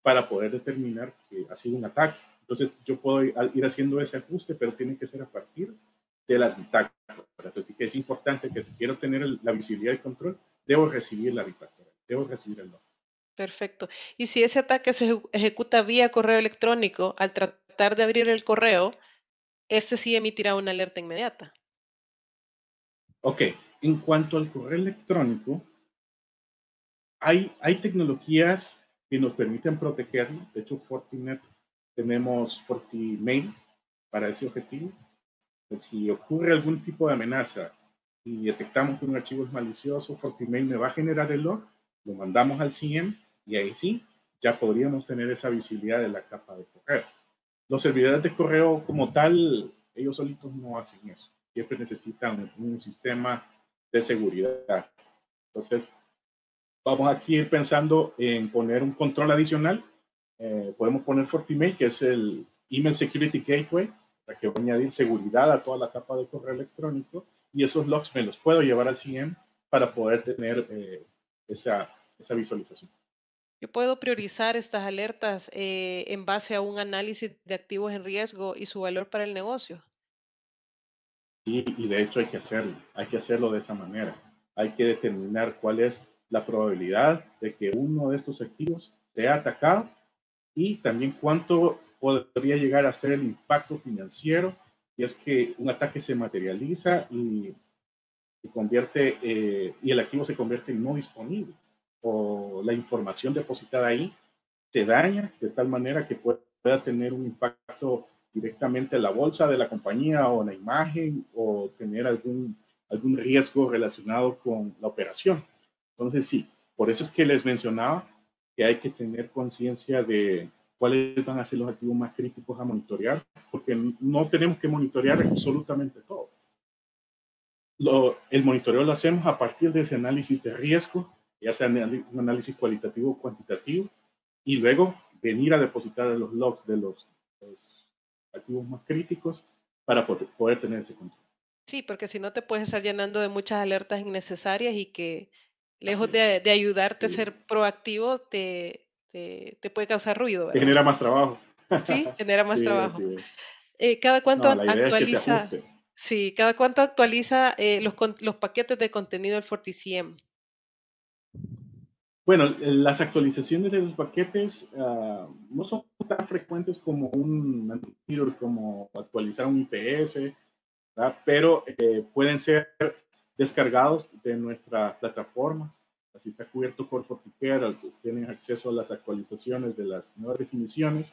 para poder determinar que ha sido un ataque. Entonces yo puedo ir haciendo ese ajuste, pero tiene que ser a partir de las bitácoras. Así que es importante que si quiero tener la visibilidad y control, debo recibir la bitácora, debo recibir el log.
Perfecto. Y si ese ataque se ejecuta vía correo electrónico, al tratar de abrir el correo, este sí emitirá una alerta inmediata.
Ok, en cuanto al correo electrónico, hay tecnologías que nos permiten protegerlo. De hecho, Fortinet tenemos FortiMail para ese objetivo. Pues, si ocurre algún tipo de amenaza y detectamos que un archivo es malicioso, FortiMail me va a generar el log, lo mandamos al CIEM y ahí sí ya podríamos tener esa visibilidad de la capa de correo. Los servidores de correo como tal, ellos solitos no hacen eso. Siempre necesitan un sistema de seguridad. Entonces, vamos aquí a ir pensando en poner un control adicional. Podemos poner FortiMail, que es el Email Security Gateway, para que voy a añadir seguridad a toda la capa de correo electrónico, y esos logs me los puedo llevar al CIEM para poder tener esa visualización.
Yo puedo priorizar estas alertas en base a un análisis de activos en riesgo y su valor para el negocio.
Y de hecho hay que hacerlo de esa manera. Hay que determinar cuál es la probabilidad de que uno de estos activos sea atacado y también cuánto podría llegar a ser el impacto financiero si es que un ataque se materializa y se convierte y el activo se convierte en no disponible o la información depositada ahí se daña de tal manera que pueda tener un impacto directamente en la bolsa de la compañía o en la imagen o tener algún riesgo relacionado con la operación. Entonces, sí, por eso es que les mencionaba que hay que tener conciencia de cuáles van a ser los activos más críticos a monitorear, porque no tenemos que monitorear absolutamente todo. El monitoreo lo hacemos a partir de ese análisis de riesgo, ya sea un análisis cualitativo o cuantitativo, y luego venir a depositar los logs de los activos más críticos para poder tener ese control.
Sí, porque si no te puedes estar llenando de muchas alertas innecesarias y que
Así
lejos
es.
de ayudarte a
Sí.
ser proactivo, te puede causar ruido,
Te
¿verdad?
genera más trabajo.
Sí, genera más
Sí,
trabajo.
así es.
¿Cada cuánto
No, la idea es que se
actualiza?
ajuste.
Sí, ¿cada cuánto actualiza los paquetes de contenido del FortiCM?
Bueno, las actualizaciones de los paquetes no son tan frecuentes como un antivirus, como actualizar un IPS, ¿verdad? Pero pueden ser descargados de nuestras plataformas. Así está cubierto por FortiCare, tienen acceso a las actualizaciones de las nuevas definiciones,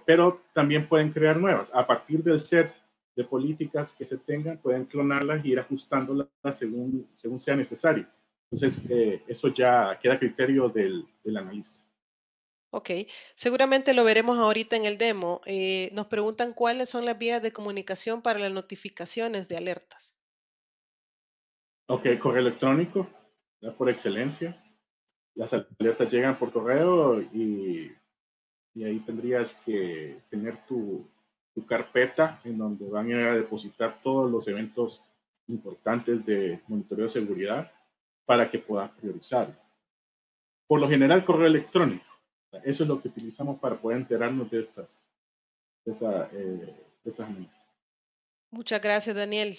pero también pueden crear nuevas. A partir del set de políticas que se tengan, pueden clonarlas y ir ajustándolas según sea necesario. Entonces, eso ya queda a criterio del analista.
Ok, seguramente lo veremos ahorita en el demo. Nos preguntan cuáles son las vías de comunicación para las notificaciones de alertas.
Ok, correo electrónico, ya por excelencia. Las alertas llegan por correo y ahí tendrías que tener tu carpeta en donde van a ir a depositar todos los eventos importantes de monitoreo de seguridad para que puedas priorizar. Por lo general, correo electrónico. Eso es lo que utilizamos para poder enterarnos de estas amenazas.
Muchas gracias, Daniel.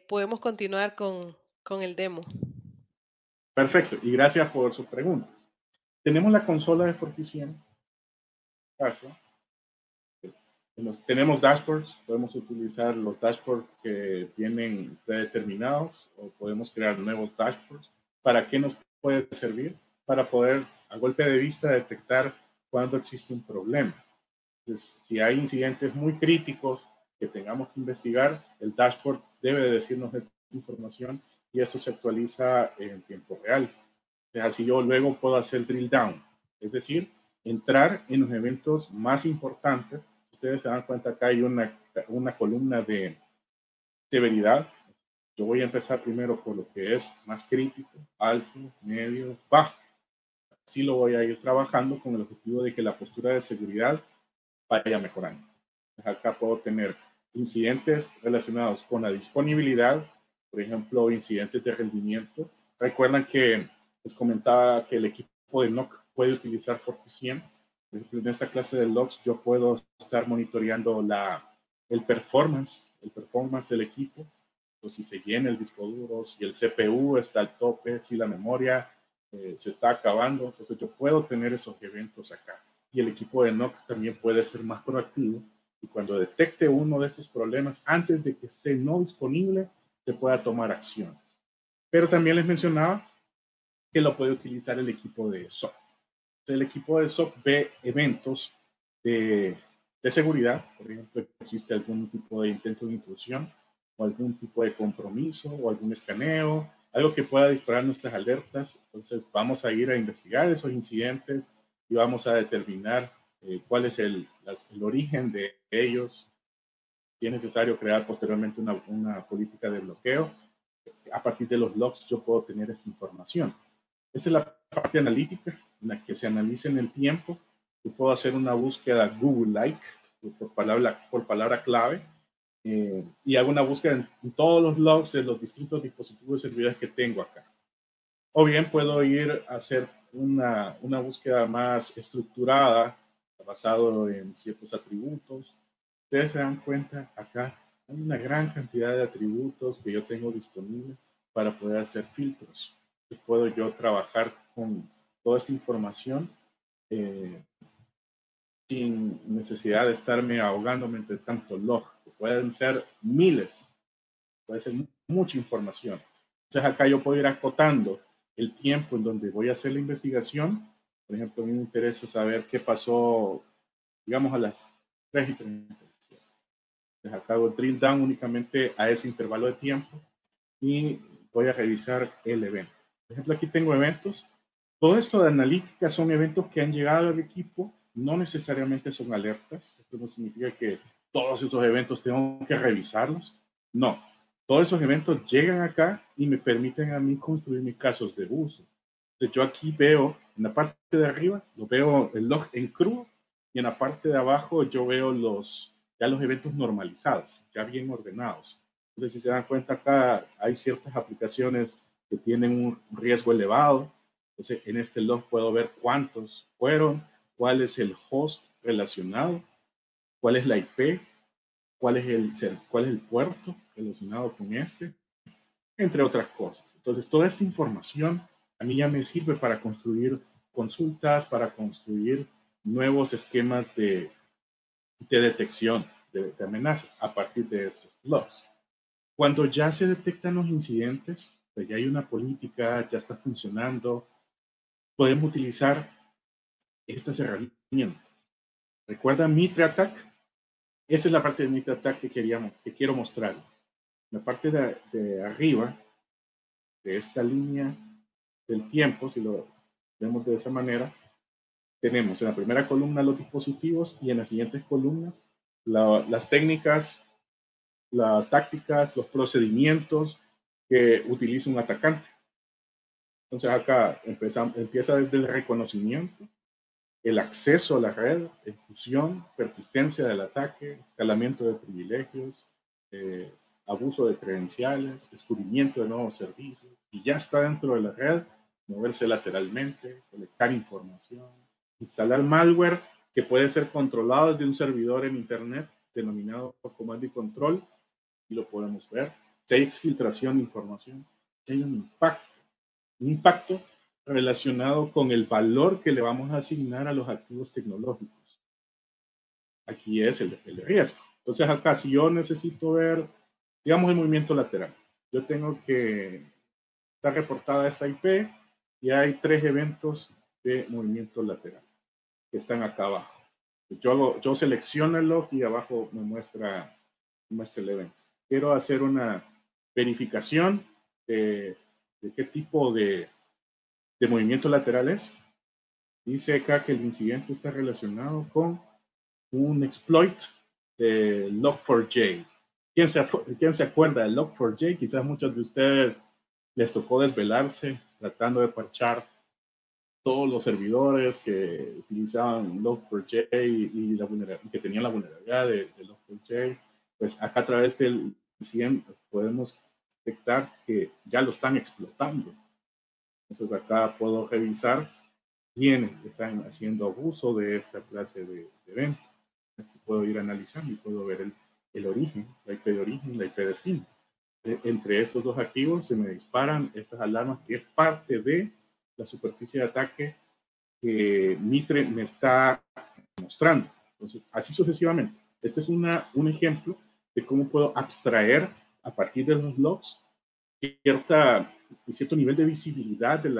Podemos continuar con el demo.
Perfecto, y gracias por sus preguntas. Tenemos la consola de Fortición. Caso. Tenemos dashboards, podemos utilizar los dashboards que vienen predeterminados o podemos crear nuevos dashboards. ¿Para qué nos puede servir? Para poder a golpe de vista detectar cuando existe un problema. Entonces, si hay incidentes muy críticos que tengamos que investigar, el dashboard debe de decirnos esta información y eso se actualiza en tiempo real. Así yo luego puedo hacer drill down, es decir, entrar en los eventos más importantes. Ustedes se dan cuenta acá hay una columna de severidad. Yo voy a empezar primero por lo que es más crítico, alto, medio, bajo. Así lo voy a ir trabajando con el objetivo de que la postura de seguridad vaya mejorando. Acá puedo tener incidentes relacionados con la disponibilidad, por ejemplo, incidentes de rendimiento. Recuerdan que les comentaba que el equipo de NOC puede utilizar FortiCIEM. En esta clase de logs yo puedo estar monitoreando el performance del equipo, o si se llena el disco duro, si el CPU está al tope, si la memoria se está acabando. Entonces yo puedo tener esos eventos acá. Y el equipo de NOC también puede ser más proactivo y cuando detecte uno de estos problemas, antes de que esté no disponible, se pueda tomar acciones. Pero también les mencionaba que lo puede utilizar el equipo de SOC. El equipo de SOC ve eventos de seguridad, por ejemplo, existe algún tipo de intento de intrusión o algún tipo de compromiso o algún escaneo, algo que pueda disparar nuestras alertas. Entonces vamos a ir a investigar esos incidentes, y vamos a determinar cuál es el origen de ellos, si es necesario crear posteriormente una política de bloqueo. A partir de los logs yo puedo tener esta información. Esa es la parte analítica, en la que se analiza en el tiempo. Yo puedo hacer una búsqueda Google-like por palabra clave y hago una búsqueda en todos los logs de los distintos dispositivos y servidores que tengo acá. O bien puedo ir a hacer una búsqueda más estructurada, basado en ciertos atributos. Ustedes se dan cuenta, acá hay una gran cantidad de atributos que yo tengo disponibles para poder hacer filtros. Y puedo yo trabajar con toda esta información eh, sin necesidad de estarme ahogándome entre tantos logs, que pueden ser miles, puede ser mucha información. Entonces acá yo puedo ir acotando el tiempo en donde voy a hacer la investigación. Por ejemplo, a mí me interesa saber qué pasó, digamos, a las 3:37. Entonces acá hago drill down únicamente a ese intervalo de tiempo y voy a revisar el evento. Por ejemplo, aquí tengo eventos. Todo esto de analítica son eventos que han llegado al equipo, no necesariamente son alertas. Esto no significa que todos esos eventos tengo que revisarlos. No, todos esos eventos llegan acá y me permiten a mí construir mis casos de uso. Entonces yo aquí veo, en la parte de arriba, lo veo el log en crudo y en la parte de abajo yo veo ya los eventos normalizados, ya bien ordenados. Entonces, si se dan cuenta acá, hay ciertas aplicaciones que tienen un riesgo elevado. Entonces, en este log puedo ver cuántos fueron, cuál es el host relacionado, cuál es la IP, cuál es el puerto relacionado con este, entre otras cosas. Entonces, toda esta información a mí ya me sirve para construir consultas, para construir nuevos esquemas de detección de amenazas a partir de esos logs. Cuando ya se detectan los incidentes, pues ya hay una política, ya está funcionando, podemos utilizar estas herramientas. ¿Recuerdan Mitre Attack? Esa es la parte de Mitre Attack que quiero mostrarles. La parte de arriba de esta línea del tiempo, si lo vemos de esa manera, tenemos en la primera columna los dispositivos y en las siguientes columnas las técnicas, las tácticas, los procedimientos que utiliza un atacante. Entonces acá empieza desde el reconocimiento, el acceso a la red, ejecución, persistencia del ataque, escalamiento de privilegios, eh, abuso de credenciales, descubrimiento de nuevos servicios. Si ya está dentro de la red, moverse lateralmente, colectar información, instalar malware que puede ser controlado desde un servidor en Internet denominado comando y control, y lo podemos ver. Si hay exfiltración de información, si hay un impacto relacionado con el valor que le vamos a asignar a los activos tecnológicos. Aquí es el riesgo. Entonces acá si yo necesito ver, digamos, el movimiento lateral, yo tengo que estar reportada esta IP y hay 3 eventos de movimiento lateral que están acá abajo. Yo selecciono el log y abajo me muestra el evento. Quiero hacer una verificación de qué tipo de movimiento lateral es. Dice acá que el incidente está relacionado con un exploit de Log4j. ¿Quién se acuerda de Log4j? Quizás muchos de ustedes les tocó desvelarse tratando de parchar todos los servidores que utilizaban Log4j y que tenían la vulnerabilidad de Log4j. Pues acá a través del incidente podemos detectar que ya lo están explotando. Entonces acá puedo revisar quiénes están haciendo abuso de esta clase de eventos. Aquí puedo ir analizando y puedo ver el origen, la IP de origen, la IP de destino. Entre estos dos activos se me disparan estas alarmas que es parte de la superficie de ataque que Mitre me está mostrando. Entonces, así sucesivamente. Este es un ejemplo de cómo puedo abstraer a partir de los logs cierto nivel de visibilidad de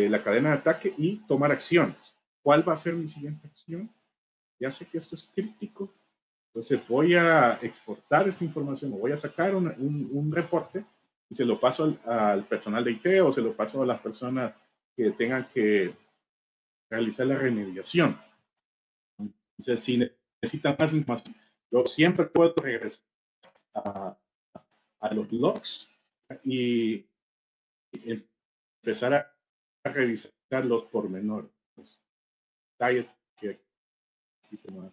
la cadena de ataque y tomar acciones. ¿Cuál va a ser mi siguiente acción? Ya sé que esto es crítico, entonces voy a exportar esta información o voy a sacar un reporte y se lo paso al personal de IT o se lo paso a las personas que tengan que realizar la remediación. Entonces, si necesitan más información, yo siempre puedo regresar a, a los logs y empezar a revisar los pormenores, los detalles que aquí se van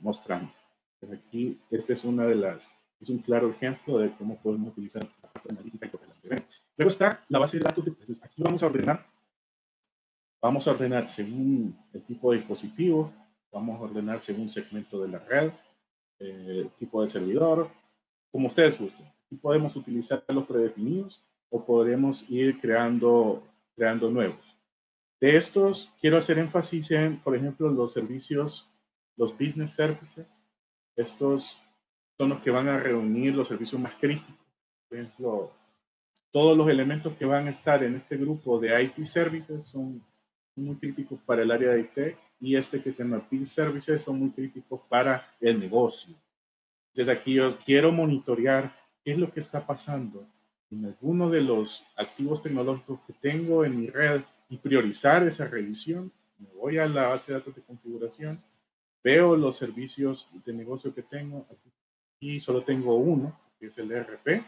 mostrando. Pero aquí, esta es una de las, es un claro ejemplo de cómo podemos utilizar la parte analítica y correlación. Luego está la base de datos de precios. Aquí vamos a ordenar según el tipo de dispositivo, vamos a ordenar según segmento de la red, tipo de servidor, como ustedes gusten. Aquí podemos utilizar los predefinidos o podremos ir creando nuevos. De estos, quiero hacer énfasis en, por ejemplo, los servicios, los business services. Estos son los que van a reunir los servicios más críticos. Por ejemplo, todos los elementos que van a estar en este grupo de IT Services son muy críticos para el área de IT y este que se llama Field Services son muy críticos para el negocio. Entonces aquí yo quiero monitorear qué es lo que está pasando en alguno de los activos tecnológicos que tengo en mi red y priorizar esa revisión. Me voy a la base de datos de configuración, veo los servicios de negocio que tengo aquí solo tengo uno, que es el ERP.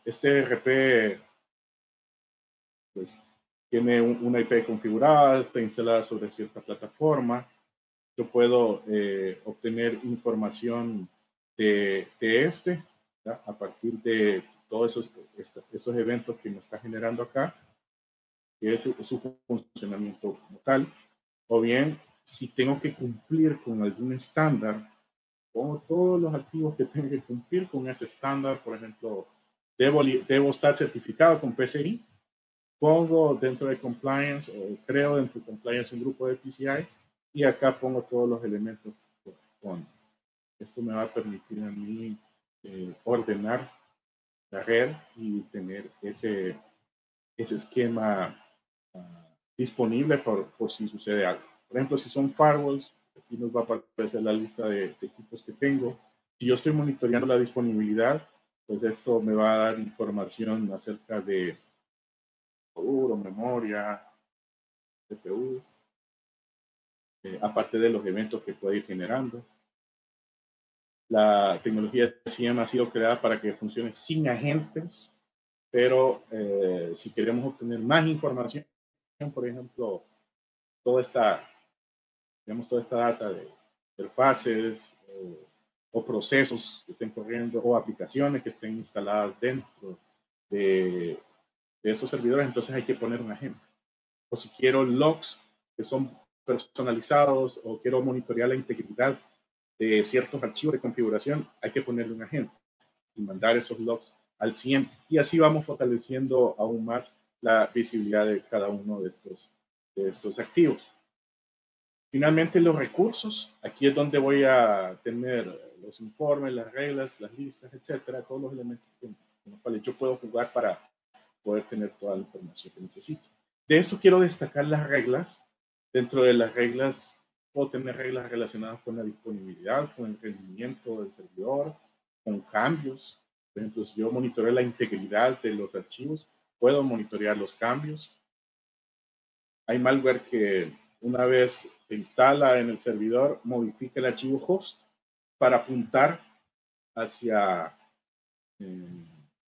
Este ERP pues, tiene una IP configurada, está instalada sobre cierta plataforma. Yo puedo obtener información de este, ¿ya? A partir de todos esos eventos que me está generando acá, que es su funcionamiento como tal. O bien, si tengo que cumplir con algún estándar, pongo todos los activos que tengo que cumplir con ese estándar. Por ejemplo, debo estar certificado con PCI. Pongo dentro de compliance o creo dentro de compliance un grupo de PCI y acá pongo todos los elementos que corresponden. Esto me va a permitir a mí ordenar la red y tener ese esquema disponible por si sucede algo. Por ejemplo, si son firewalls, aquí nos va a aparecer la lista de equipos que tengo. Si yo estoy monitoreando la disponibilidad, pues esto me va a dar información acerca de seguro, memoria, CPU, aparte de los eventos que puede ir generando. La tecnología CIEM ha sido creada para que funcione sin agentes, pero si queremos obtener más información, por ejemplo, toda esta, digamos, toda esta data de interfaces o procesos que estén corriendo o aplicaciones que estén instaladas dentro de, de esos servidores, entonces hay que poner un agente. O si quiero logs que son personalizados o quiero monitorear la integridad de ciertos archivos de configuración, hay que ponerle un agente y mandar esos logs al 100 y así vamos fortaleciendo aún más la visibilidad de cada uno de estos activos. Finalmente, los recursos. Aquí es donde voy a tener los informes, las reglas, las listas, etcétera, todos los elementos con los cuales yo puedo jugar para poder tener toda la información que necesito. De esto quiero destacar las reglas. Dentro de las reglas, puedo tener reglas relacionadas con la disponibilidad, con el rendimiento del servidor, con cambios. Por ejemplo, si yo monitoreo la integridad de los archivos, puedo monitorear los cambios. Hay malware que una vez se instala en el servidor, modifica el archivo host para apuntar hacia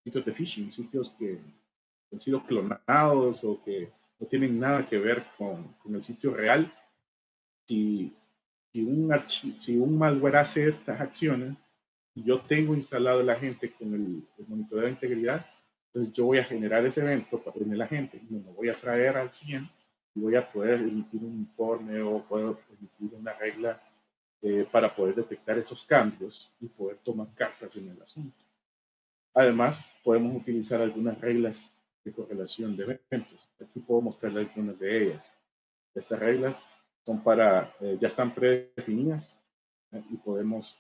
sitios de phishing, sitios que han sido clonados o que no tienen nada que ver con el sitio real. Si, si un malware hace estas acciones y yo tengo instalado el agente con el monitoreo de integridad, entonces yo voy a generar ese evento en el agente y me lo voy a traer al 100 y voy a poder emitir un informe o puedo emitir una regla para poder detectar esos cambios y poder tomar cartas en el asunto. Además, podemos utilizar algunas reglas de correlación de eventos. Aquí puedo mostrarles algunas de ellas. Estas reglas son ya están predefinidas y podemos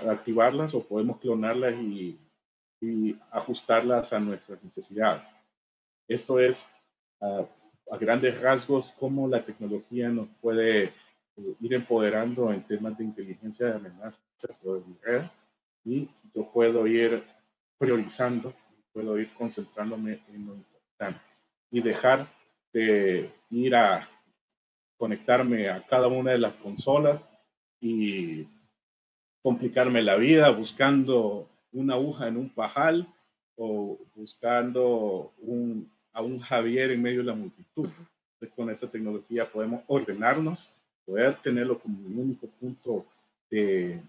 activarlas o podemos clonarlas y ajustarlas a nuestras necesidades. Esto es a grandes rasgos cómo la tecnología nos puede ir empoderando en temas de inteligencia de amenazas de red y yo puedo ir priorizando, puedo ir concentrándome en lo importante y dejar de ir a conectarme a cada una de las consolas y complicarme la vida buscando una aguja en un pajal o buscando a un Javier en medio de la multitud. Entonces, con esta tecnología podemos ordenarnos, poder tenerlo como un único punto de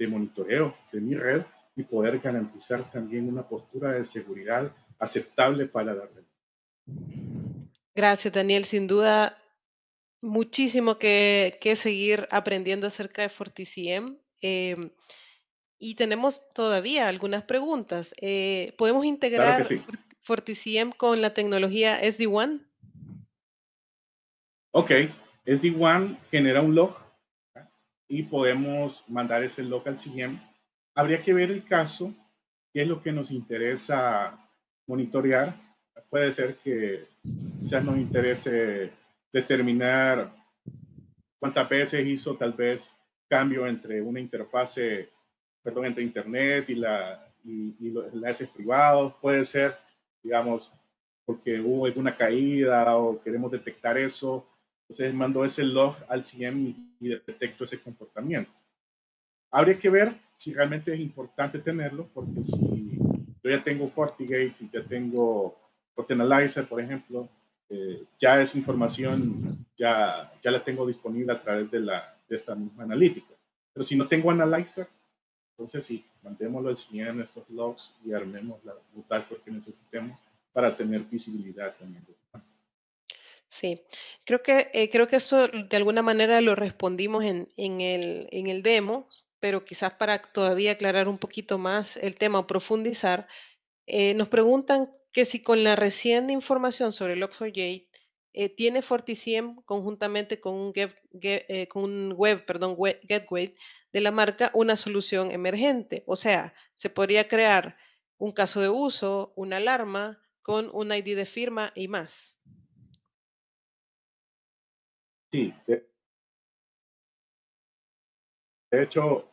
monitoreo de mi red y poder garantizar también una postura de seguridad aceptable para la red.
Gracias, Daniel. Sin duda, muchísimo que seguir aprendiendo acerca de FortiCM. Y tenemos todavía algunas preguntas. ¿Podemos
Claro que
integrar
sí.
FortiCM con la tecnología SD-WAN?
Ok, SD-WAN genera un log y podemos mandar ese log al CIEM. Habría que ver el caso, qué es lo que nos interesa monitorear. Puede ser que quizás nos interese determinar cuántas veces hizo tal vez cambio entre una interfase, perdón, entre Internet y los enlaces privados. Puede ser, digamos, porque hubo alguna caída o queremos detectar eso. Entonces mando ese log al CIEM y detecto ese comportamiento. Habría que ver si realmente es importante tenerlo, porque si yo ya tengo FortiGate y ya tengo FortiAnalyzer, por ejemplo, ya esa información ya la tengo disponible a través de esta misma analítica. Pero si no tengo Analyzer, entonces sí, mandémoslo al CIEM estos logs y armemos la brutal que necesitemos para tener visibilidad también.
Sí, creo que eso de alguna manera lo respondimos en el demo, pero quizás para todavía aclarar un poquito más el tema o profundizar, nos preguntan que si con la reciente información sobre Log4j tiene FortiCM conjuntamente con con un gateway de la marca una solución emergente. O sea, se podría crear un caso de uso, una alarma con un ID de firma y más.
Sí, de hecho,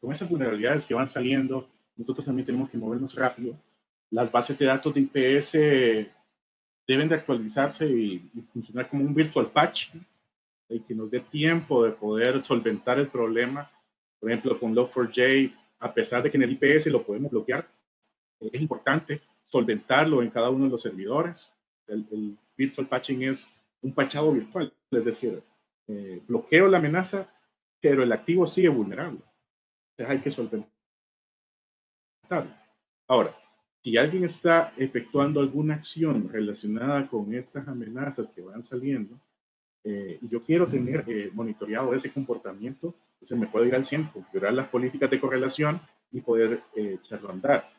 con esas vulnerabilidades que van saliendo, nosotros también tenemos que movernos rápido. Las bases de datos de IPS deben de actualizarse y funcionar como un virtual patch y que nos dé tiempo de poder solventar el problema. Por ejemplo, con Log4j, a pesar de que en el IPS lo podemos bloquear, es importante solventarlo en cada uno de los servidores. El virtual patching es un patchado virtual, es decir, bloqueo la amenaza, pero el activo sigue vulnerable. Entonces hay que solventarlo. Ahora, si alguien está efectuando alguna acción relacionada con estas amenazas que van saliendo, y yo quiero tener monitoreado ese comportamiento, entonces me puedo ir al 100, configurar las políticas de correlación y poder echarlo a andar.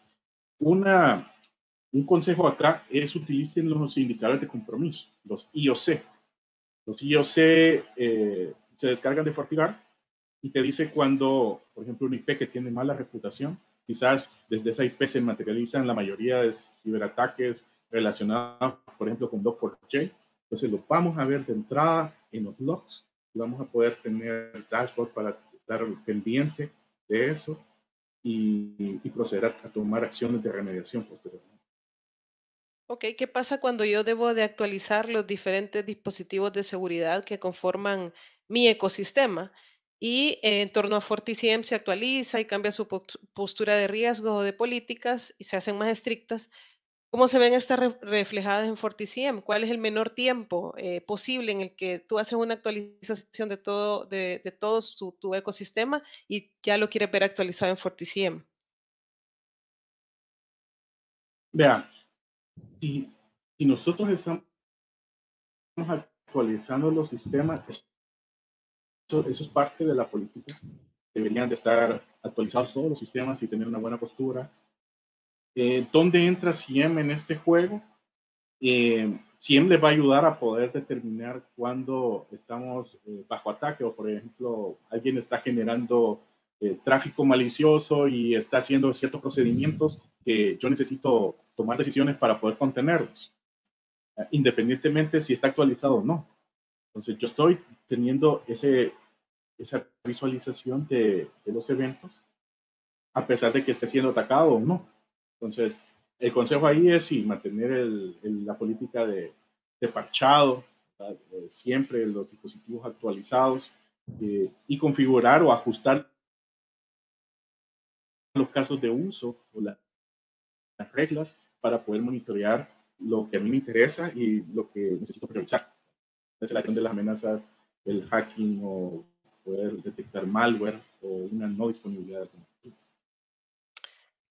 Un consejo acá es utilicen los indicadores de compromiso, los IOC. Los IOC se descargan de FortiGuard y te dice cuando, por ejemplo, un IP que tiene mala reputación, quizás desde esa IP se materializan la mayoría de ciberataques relacionados, por ejemplo, con Log4j. Entonces lo vamos a ver de entrada en los logs y vamos a poder tener dashboard para estar pendiente de eso y proceder a tomar acciones de remediación posteriormente.
Ok, ¿qué pasa cuando yo debo de actualizar los diferentes dispositivos de seguridad que conforman mi ecosistema? Y en torno a FortiCM se actualiza y cambia su postura de riesgo o de políticas y se hacen más estrictas. ¿Cómo se ven estas reflejadas en FortiCM? ¿Cuál es el menor tiempo posible en el que tú haces una actualización de todo tu ecosistema y ya lo quieres ver actualizado en FortiCM?
Vean, si, si nosotros estamos actualizando los sistemas, eso es parte de la política. Deberían de estar actualizados todos los sistemas y tener una buena postura. ¿Dónde entra CIEM en este juego? CIEM le va a ayudar a poder determinar cuándo estamos bajo ataque o, por ejemplo, alguien está generando tráfico malicioso y está haciendo ciertos procedimientos que yo necesito tomar decisiones para poder contenerlos, independientemente si está actualizado o no. Entonces, yo estoy teniendo esa visualización de los eventos a pesar de que esté siendo atacado o no. Entonces, el consejo ahí es sí, mantener la política de parchado, siempre los dispositivos actualizados y configurar o ajustar los casos de uso o las reglas para poder monitorear lo que a mí me interesa y lo que necesito priorizar. Es la cuestión de las amenazas, el hacking o poder detectar malware o una no disponibilidad de contenido.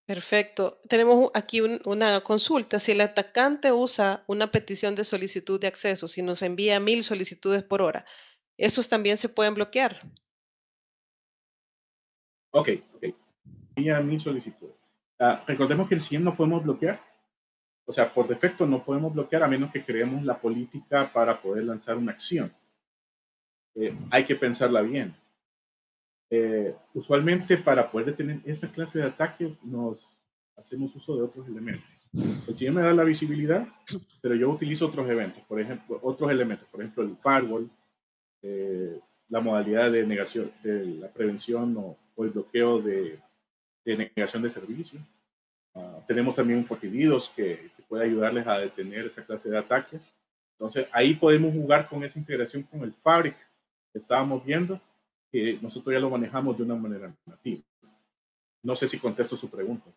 Perfecto. Tenemos aquí una consulta. Si el atacante usa una petición de solicitud de acceso, si nos envía 1000 solicitudes por hora, ¿esos también se pueden bloquear?
Ok, ok. Envía mi solicitud. Recordemos que el 100 no podemos bloquear. O sea, por defecto no podemos bloquear a menos que creemos la política para poder lanzar una acción. Hay que pensarla bien. Usualmente para poder detener esta clase de ataques nos hacemos uso de otros elementos. El CIEM me da la visibilidad, pero yo utilizo otros eventos, por ejemplo, otros elementos, por ejemplo, el firewall, la modalidad de negación, de la prevención o el bloqueo de negación de servicio. Tenemos también un fortividos que puede ayudarles a detener esa clase de ataques. Entonces, ahí podemos jugar con esa integración con el Fabric que estábamos viendo, que nosotros ya lo manejamos de una manera nativa. No sé si contesto su pregunta.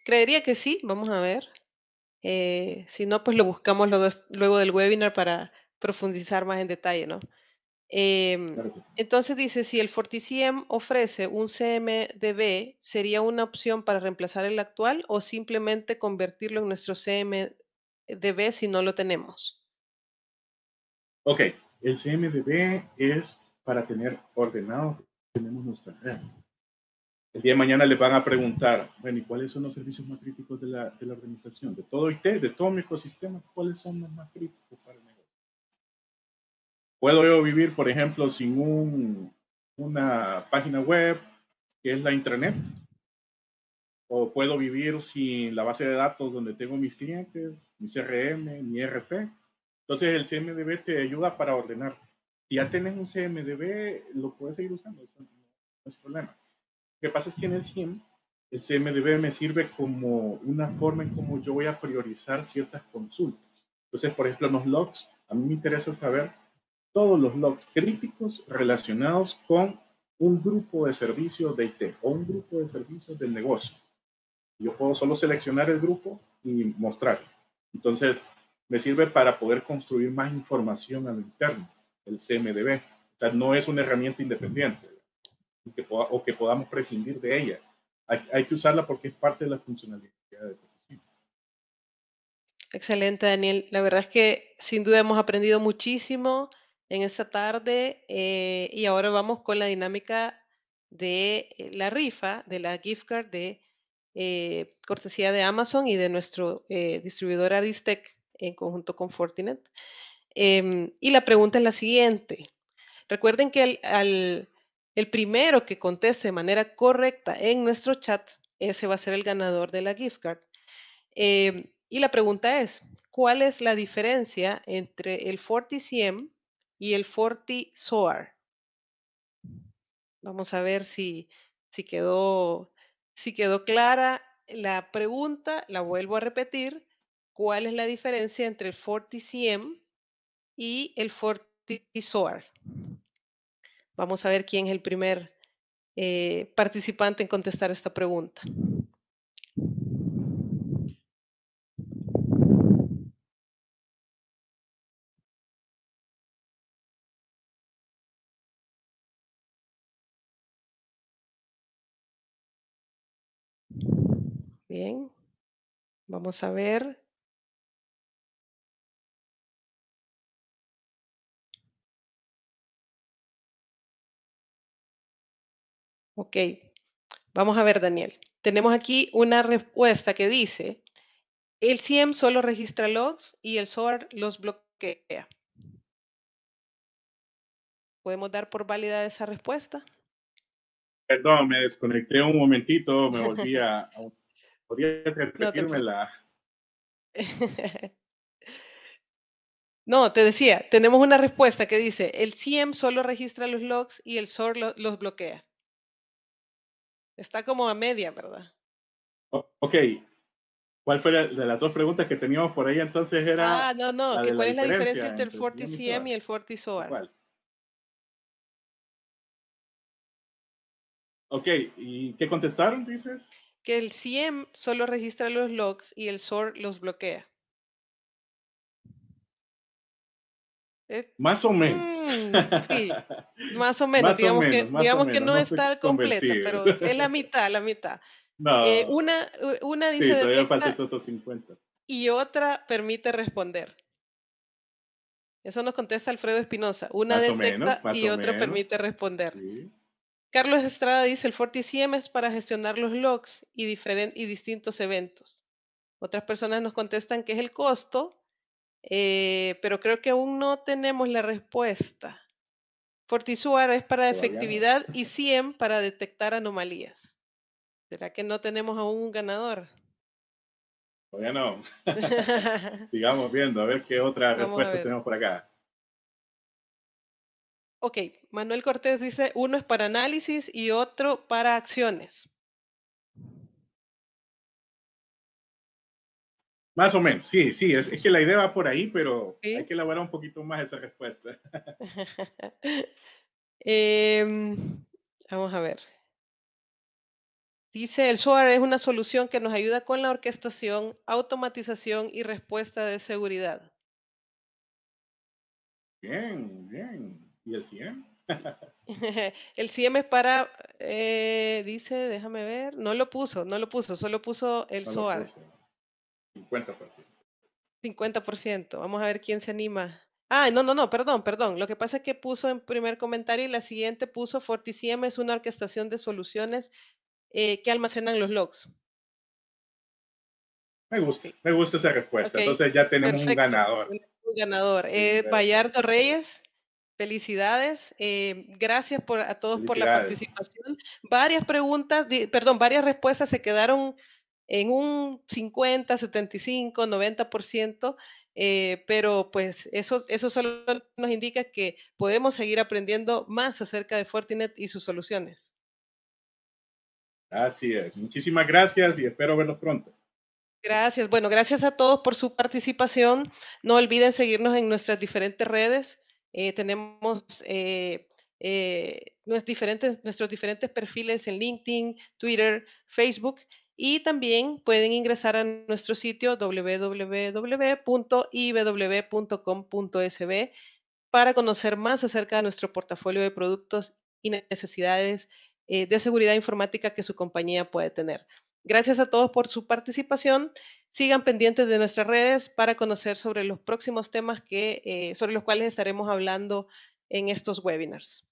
Creería que sí, vamos a ver. Si no, pues lo buscamos luego del webinar para profundizar más en detalle, ¿no?
Claro que sí.
Entonces dice, si el FortiCM ofrece un CMDB, ¿sería una opción para reemplazar el actual o simplemente convertirlo en nuestro CMDB si no lo tenemos?
Ok, el CMDB es para tener ordenado, tenemos nuestra red. El día de mañana les van a preguntar, bueno, ¿y cuáles son los servicios más críticos de la organización? De todo IT, de todo mi ecosistema, ¿cuáles son los más críticos para el negocio? ¿Puedo yo vivir, por ejemplo, sin una página web que es la intranet? ¿O puedo vivir sin la base de datos donde tengo mis clientes, mi CRM, mi ERP? Entonces el CMDB te ayuda para ordenar. Si ya tienes un CMDB, lo puedes seguir usando, eso no es problema. Lo que pasa es que en el CIEM, el CMDB me sirve como una forma en cómo yo voy a priorizar ciertas consultas. Entonces, por ejemplo, en los logs, a mí me interesa saber todos los logs críticos relacionados con un grupo de servicios de IT o un grupo de servicios del negocio. Yo puedo solo seleccionar el grupo y mostrarlo. Entonces, me sirve para poder construir más información al interno, el CMDB. O sea, no es una herramienta independiente o que podamos prescindir de ella. Hay que usarla porque es parte de la funcionalidad de Fortinet.
Excelente, Daniel. La verdad es que sin duda hemos aprendido muchísimo en esta tarde y ahora vamos con la dinámica de la rifa, de la gift card de cortesía de Amazon y de nuestro distribuidor Aristec en conjunto con Fortinet. Y la pregunta es la siguiente. Recuerden que el primero que conteste de manera correcta en nuestro chat, ese va a ser el ganador de la gift card. Y la pregunta es, ¿cuál es la diferencia entre el FortiCM y el FortiSOAR? Vamos a ver si quedó clara la pregunta. La vuelvo a repetir. ¿Cuál es la diferencia entre el FortiCM y el FortiSOAR? Vamos a ver quién es el primer participante en contestar esta pregunta. Bien, vamos a ver. Ok, vamos a ver, Daniel. Tenemos aquí una respuesta que dice, el CIEM solo registra logs y el SOAR los bloquea. ¿Podemos dar por válida esa respuesta?
Perdón, me desconecté un momentito, me volví ¿podrías
No te
repetirme
preocupes.
la?
No, te decía, tenemos una respuesta que dice, el CIEM solo registra los logs y el SOAR los bloquea. Está como a media, ¿verdad?
Ok, ¿cuál fue de las dos preguntas que teníamos por ahí? Entonces era
No, no,
la
que
de la
cuál es la diferencia
diferencia
entre el
entre CM y
40CM
SOAR.
y el 40
¿O
SOAR.
cuál? Ok, ¿y qué contestaron, dices?
Que el CM solo registra los logs y el SOAR los bloquea. Eh,
Más o menos.
sí, más o menos.
Más o
Digamos
menos,
que,
más o
digamos que
menos.
no
No estoy
está completa,
convencido.
pero es la mitad, la mitad.
No,
Una dice
sí, todavía falta
detecta
esos otros 50.
y otra permite responder. Eso nos contesta Alfredo Espinosa. Una detecta
Más
y
o
otra
menos.
permite responder.
Sí.
Carlos Estrada dice el 40CM es para gestionar los logs y distintos eventos. Otras personas nos contestan que es el costo, pero creo que aún no tenemos la respuesta. FortiSUAR es para
Todavía no.
efectividad y CIEM para detectar anomalías. ¿Será que no tenemos aún un ganador?
Todavía no. Sigamos viendo, a ver qué otras
Vamos a
respuestas
ver.
tenemos por acá.
Ok, Manuel Cortés dice, uno es para análisis y otro para acciones.
Más o menos, sí, sí, es que la idea va por ahí, pero hay
¿Sí?
que elaborar un poquito más esa respuesta.
Em, vamos a ver. Dice, el SOAR es una solución que nos ayuda con la orquestación, automatización y respuesta de seguridad.
Bien, bien. ¿Y el 100?
El CIEM es para, dice, déjame ver, no lo puso, solo puso el
No lo
SOAR,
puso. 50%.
50%. Vamos a ver quién se anima. No, perdón. Lo que pasa es que puso en primer comentario y la siguiente puso FortiCIEM es una orquestación de soluciones que almacenan los logs. Sí,
Me gusta esa respuesta.
ok,
Entonces ya tenemos un
perfecto.
ganador.
Tenemos un ganador.
Sí,
Bayardo
perfecto.
Reyes, felicidades. Gracias a todos por la
Felicidades.
participación. Varias preguntas, varias respuestas se quedaron en un 50, 75, 90%, pero pues eso solo nos indica que podemos seguir aprendiendo más acerca de Fortinet y sus soluciones.
Así es. Muchísimas gracias y espero verlos pronto.
Gracias. Bueno, gracias a todos por su participación. No olviden seguirnos en nuestras diferentes redes. Tenemos nuestros diferentes perfiles en LinkedIn, Twitter, Facebook y también pueden ingresar a nuestro sitio www.iw.com.sb para conocer más acerca de nuestro portafolio de productos y necesidades de seguridad informática que su compañía puede tener. Gracias a todos por su participación. Sigan pendientes de nuestras redes para conocer sobre los próximos temas sobre los cuales estaremos hablando en estos webinars.